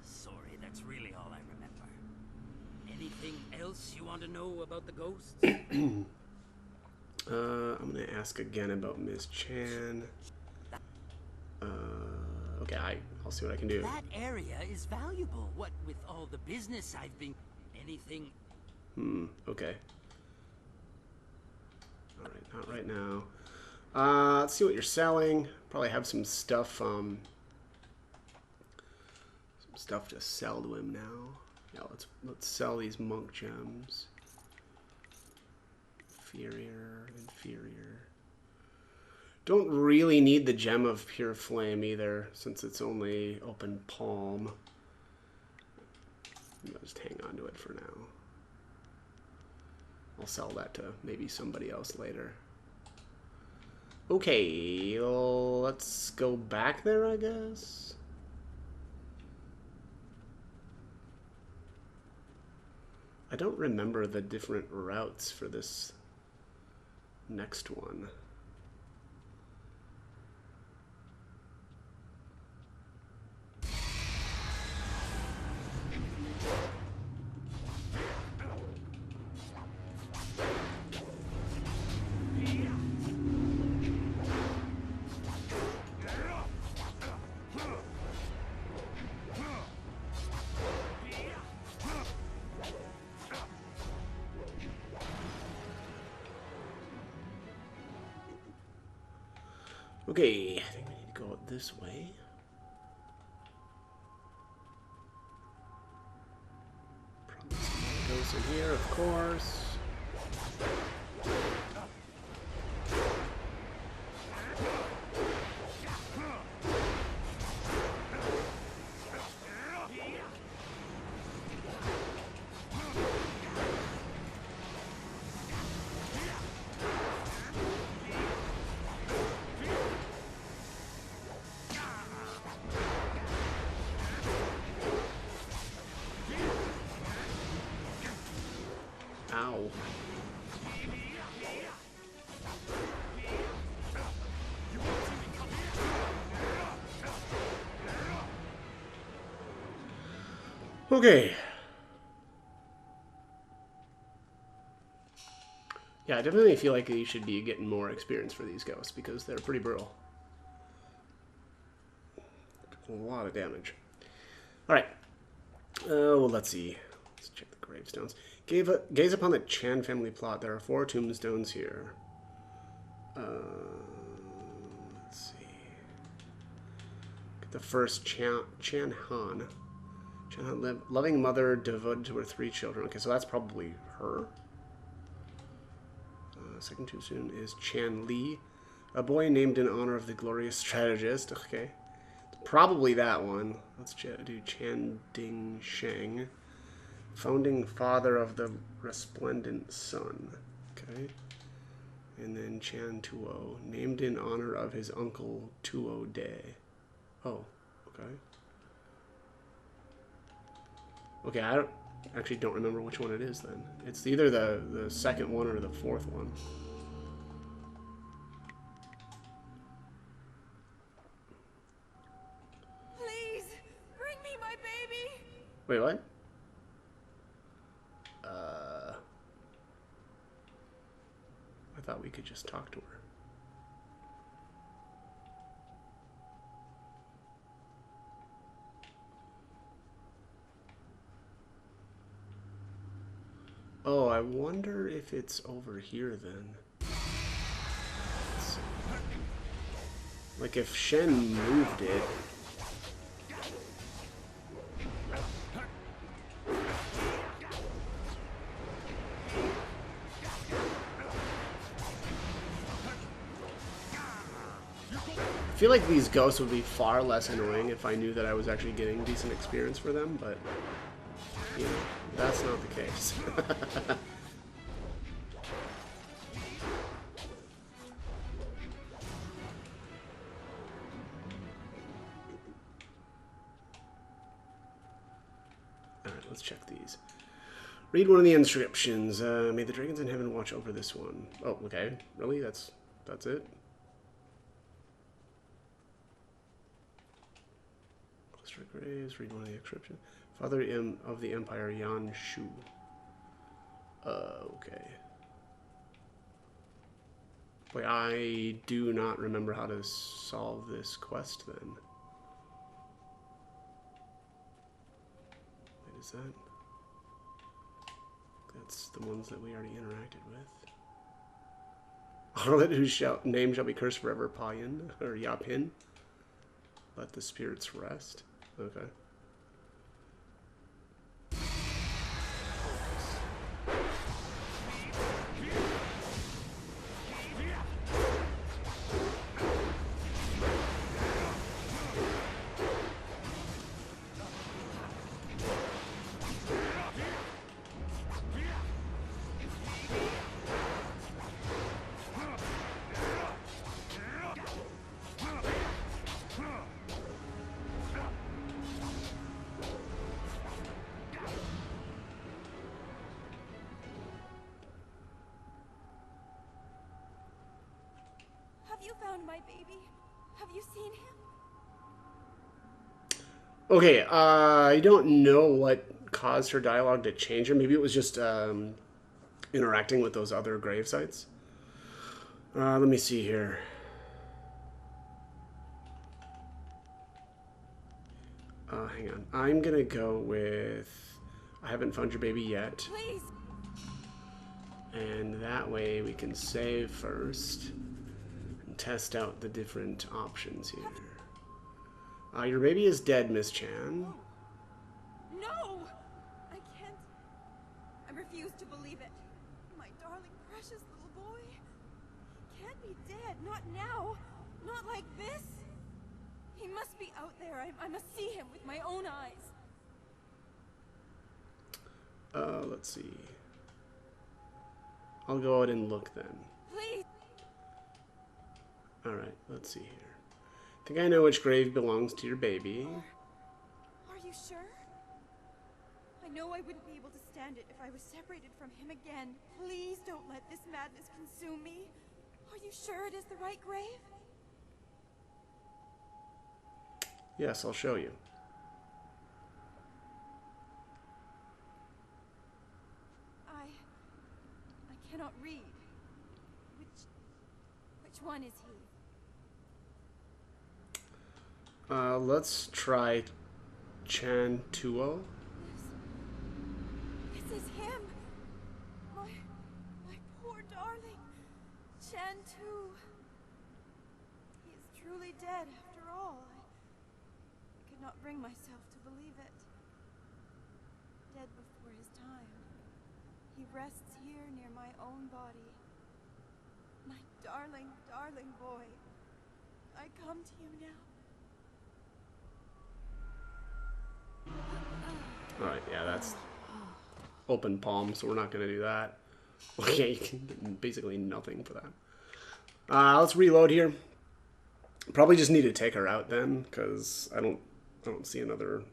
sorry, that's really all I remember. Anything else you want to know about the ghosts? I'm gonna ask again about Miss Chan. Okay, I'll see what I can do. That area is valuable. What with all the business I've been... Anything... Okay. Alright, not right now. Let's see what you're selling. Probably have some stuff, stuff to sell to him now. Yeah, let's sell these monk gems. Inferior. Don't really need the gem of pure flame either, since it's only open palm. I'll just hang on to it for now. I'll sell that to maybe somebody else later. Okay, well, let's go back there, I guess. I don't remember the different routes for this next one. Okay, I think we need to go this way. Probably someone goes in here, of course. Ow. Okay. Yeah, I definitely feel like you should be getting more experience for these ghosts because they're pretty brutal. A lot of damage. Alright. Well, let's see. Let's check the gravestones. Gaze upon the Chan family plot. There are 4 tombstones here. Let's see. Get the first Chan Han. Chan Han, loving mother devoted to her 3 children. Okay, so that's probably her. Second tombstone is Chan Li, a boy named in honor of the glorious strategist. Okay, probably that one. Let's do Chan Ding Sheng, founding father of the resplendent sun. Okay, and then Chan Tuo, named in honor of his uncle Tuo De. Oh, okay. Okay, I actually don't remember which one it is then. It's either the second one or the fourth one. Please, bring me my baby. Wait, what? I thought we could just talk to her. Oh, I wonder if it's over here then. Let's see. Like if Shen moved it. I feel like these ghosts would be far less annoying if I knew that I was actually getting decent experience for them, but you know, that's not the case. Alright, let's check these. Read one of the inscriptions. May the dragons in heaven watch over this one. Oh, okay. Really? That's it? Cluster graves. Read one of the inscriptions. Father of the Empire, Yan Shu. Okay. Wait, I do not remember how to solve this quest then. Wait, is that? That's the ones that we already interacted with. Harlot whose name shall be cursed forever, Payan, or Yapin. Let the spirits rest. Okay. found my baby. Have you seen him? Okay, I don't know what caused her dialogue to change her. Maybe it was just interacting with those other grave sites. Let me see here. Hang on. I'm gonna go with I haven't found your baby yet. Please. And that way we can save first and test out the different options here. Your baby is dead, Miss Chan. No! I can't. I refuse to believe it. My darling, precious little boy. He can't be dead. Not now. Not like this. He must be out there. I must see him with my own eyes. Let's see. I'll go out and look then. Please. Alright, let's see here. I think I know which grave belongs to your baby. Are you sure? I know I wouldn't be able to stand it if I was separated from him again. Please don't let this madness consume me. Are you sure it is the right grave? Yes, I'll show you. I cannot read. Which one is he? Let's try Chan Tuo. This is him. My poor darling. Chan Tu. He is truly dead after all. I could not bring myself to believe it. Dead before his time. He rests here near my own body. My darling, darling boy. I come to you now. Alright, yeah, that's open palm, so we're not going to do that. Okay, you can get basically nothing for that. Let's reload here. Probably just need to take her out then, because I don't see another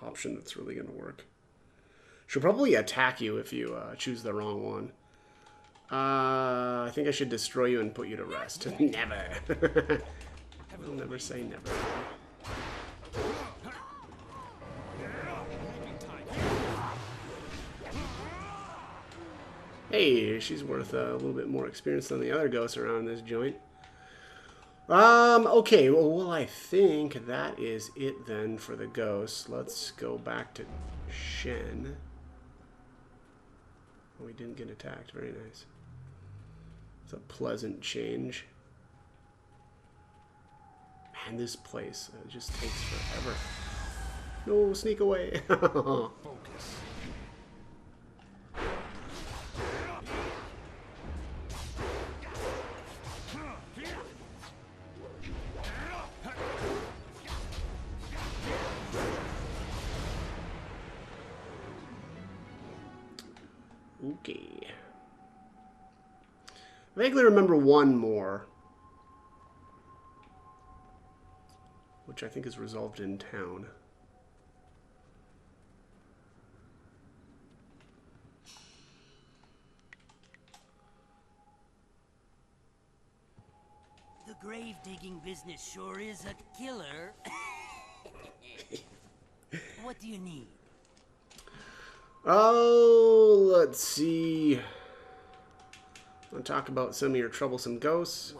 option that's really going to work. She'll probably attack you if you choose the wrong one. I think I should destroy you and put you to rest. Never. I'll never say never. Hey, she's worth a little bit more experience than the other ghosts around this joint. Okay, well, I think that is it then for the ghosts. Let's go back to Shen. We didn't get attacked. Very nice. It's a pleasant change. Man, this place just takes forever. No, sneak away. Focus. Okay. I vaguely remember one more, which I think is resolved in town. The grave digging business sure is a killer. What do you need? Oh, let's see. I'll talk about some of your troublesome ghosts.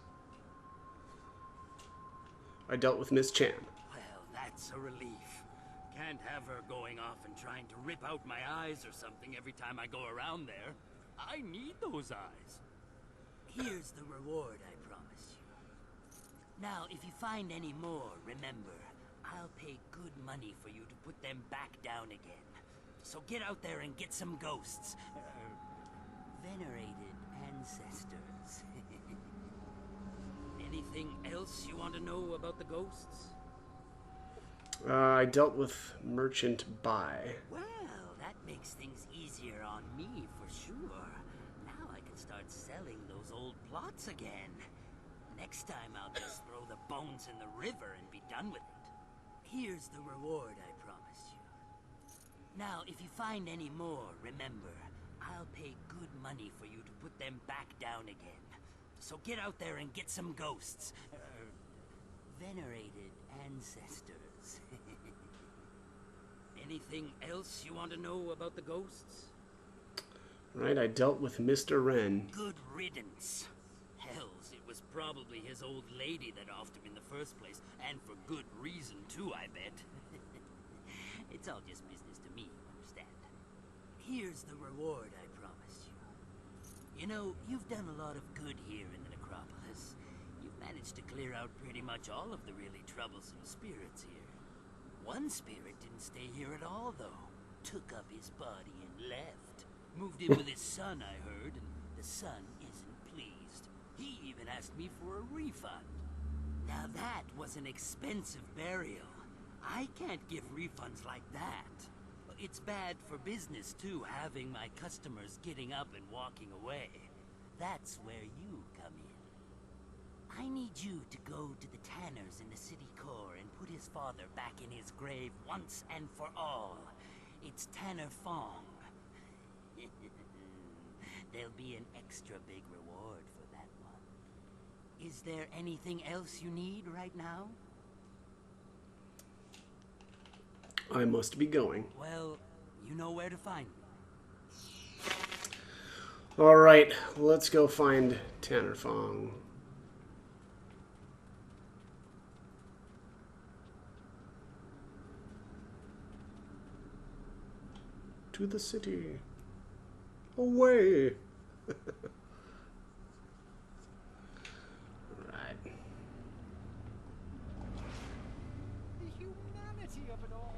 I dealt with Miss Chan. Well, that's a relief. Can't have her going off and trying to rip out my eyes or something every time I go around there. I need those eyes. Here's the reward I promise you. Now, if you find any more, remember, I'll pay good money for you to put them back down again. So get out there and get some ghosts. Venerated ancestors. Anything else you want to know about the ghosts? I dealt with Merchant Bai. Well, that makes things easier on me for sure. Now I can start selling those old plots again. Next time I'll just throw the bones in the river and be done with it. Here's the reward I promised you. Now, if you find any more, remember, I'll pay good money for you to put them back down again. So get out there and get some ghosts. Venerated ancestors. Anything else you want to know about the ghosts? Right, I dealt with Mr. Wren. Good riddance. Hells, it was probably his old lady that offed him in the first place, and for good reason too, I bet. It's all just business to me, you understand? Here's the reward I promised you. You know, you've done a lot of good here in the necropolis. You've managed to clear out pretty much all of the really troublesome spirits here. One spirit didn't stay here at all, though. Took up his body and left. Moved in with his son, I heard, and the son isn't pleased. He even asked me for a refund. Now that was an expensive burial. I can't give refunds like that. It's bad for business, too, having my customers getting up and walking away. That's where you come in. I need you to go to the Tanners in the city core and put his father back in his grave once and for all. It's Tanner Fong. There'll be an extra big reward for that one. Is there anything else you need right now? I must be going. Well, you know where to find me. Alright, let's go find Tanner Fong. To the city. Away. Right. The humanity of it all.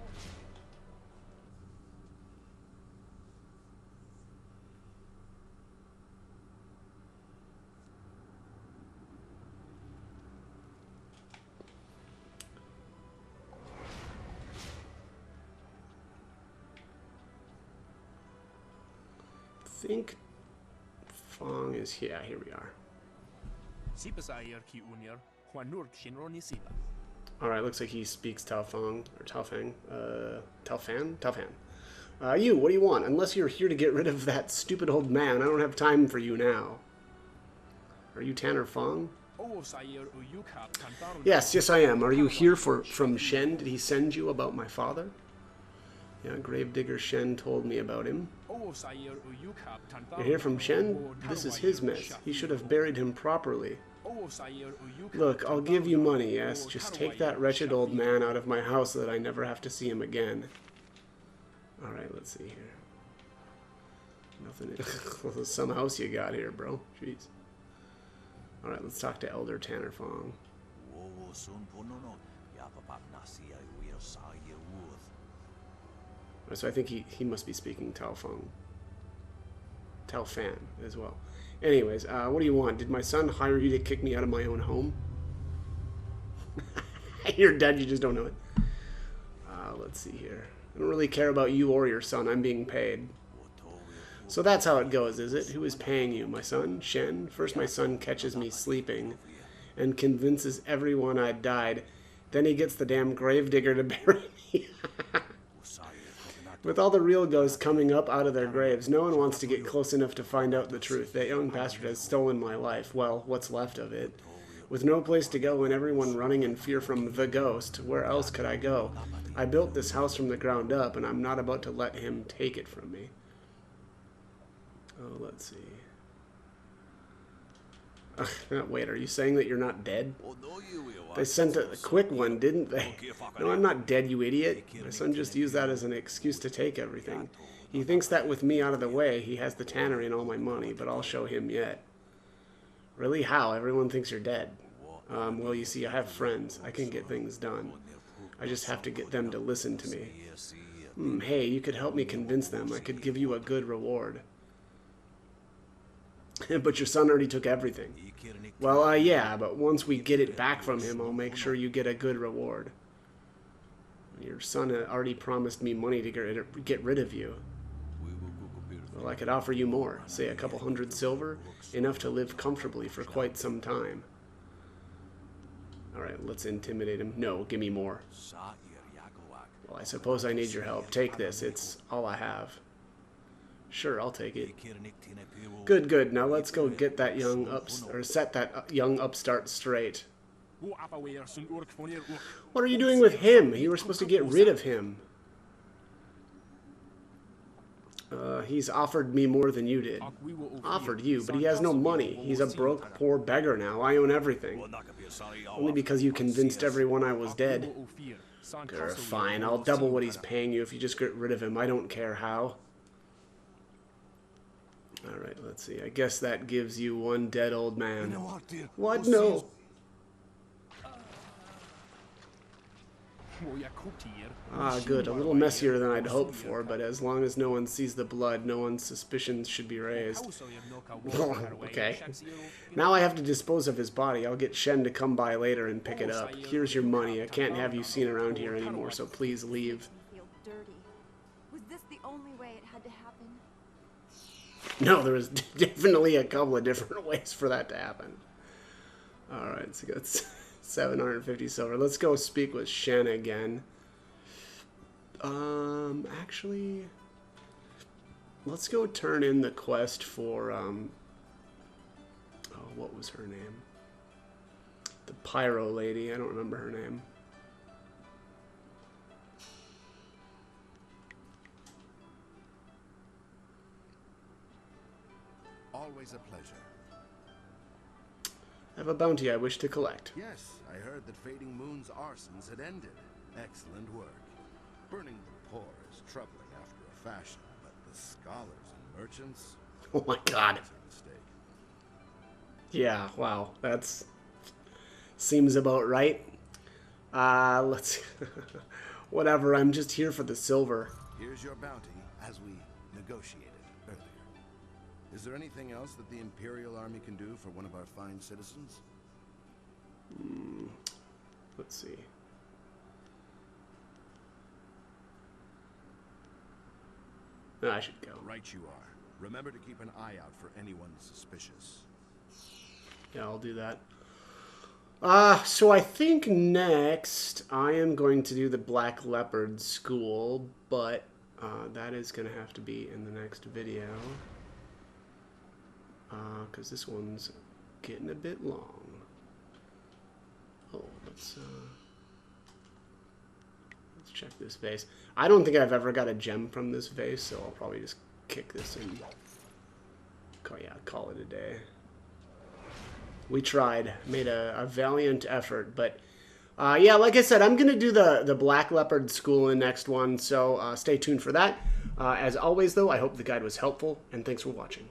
I think Fong is here. Yeah, here we are. Alright, looks like he speaks Taofang, or Taofang. Taofan? Taofan. You, what do you want? Unless you're here to get rid of that stupid old man, I don't have time for you now. Are you Tanner Fong? Yes, I am. Are you here from Shen? Did he send you about my father? Yeah, Gravedigger Shen told me about him. You're here from Shen? This is his mess. He should have buried him properly. Look, I'll give you money, yes? Just take that wretched old man out of my house so that I never have to see him again. Alright, let's see here. Nothing. Some house you got here, bro. Jeez. Alright, let's talk to Elder Tanner Fong. So I think he must be speaking Taofang. Taofan as well. Anyways, what do you want? Did my son hire you to kick me out of my own home? You're dead, you just don't know it. Let's see here. I don't really care about you or your son. I'm being paid. So that's how it goes, is it? Who is paying you? My son? Shen? First my son catches me sleeping and convinces everyone I died. Then he gets the damn gravedigger to bury me. With all the real ghosts coming up out of their graves, no one wants to get close enough to find out the truth. That young bastard has stolen my life. Well, what's left of it. With no place to go and everyone running in fear from the ghost, where else could I go? I built this house from the ground up, and I'm not about to let him take it from me. Oh, let's see. Wait, are you saying that you're not dead? They sent a quick one, didn't they? No, I'm not dead, you idiot. My son just used that as an excuse to take everything. He thinks that with me out of the way, he has the tannery and all my money, but I'll show him yet. Really? How? Everyone thinks you're dead. Well, you see, I have friends. I can get things done. I just have to get them to listen to me. Hey, you could help me convince them. I could give you a good reward. But your son already took everything. Well, yeah, but once we get it back from him, I'll make sure you get a good reward. Your son already promised me money to get rid of you. Well, I could offer you more. Say a couple hundred silver. Enough to live comfortably for quite some time. Alright, let's intimidate him. No, give me more. Well, I suppose I need your help. Take this. It's all I have. Sure, I'll take it. Good, good. Now let's go get that set that young upstart straight. What are you doing with him? You were supposed to get rid of him. He's offered me more than you did. Offered you, but he has no money. He's a broke, poor beggar now. I own everything. Only because you convinced everyone I was dead. Grr, fine, I'll double what he's paying you if you just get rid of him. I don't care how. Alright, let's see. I guess that gives you one dead old man. What? No. Ah, good. A little messier than I'd hoped for, but as long as no one sees the blood, no one's suspicions should be raised. Okay. Now I have to dispose of his body. I'll get Shen to come by later and pick it up. Here's your money. I can't have you seen around here anymore, so please leave. Was this the only way it had to happen? No, there was definitely a couple of different ways for that to happen. Alright, so that's 750 silver. Let's go speak with Shen again. Actually, let's go turn in the quest for, oh, what was her name? The Pyro lady. I don't remember her name. Always a pleasure. I have a bounty I wish to collect. Yes, I heard that Fading Moon's arsons had ended. Excellent work. Burning the poor is troubling after a fashion, but the scholars and merchants... Oh my god. That's a mistake. Yeah, wow. That's... seems about right. Let's... Whatever, I'm just here for the silver. Here's your bounty, as we negotiated earlier. Is there anything else that the Imperial Army can do for one of our fine citizens? Let's see. No, I should go. Right you are. Remember to keep an eye out for anyone suspicious. Yeah, I'll do that. So I think next I am going to do the Black Leopard School, but that is going to have to be in the next video. Because this one's getting a bit long. Oh, let's check this vase. I don't think I've ever got a gem from this vase, so I'll probably just kick this in. Call it a day. We tried, made a valiant effort, but yeah, like I said, I'm gonna do the Black Leopard School in next one, so stay tuned for that. As always, though, I hope the guide was helpful, and thanks for watching.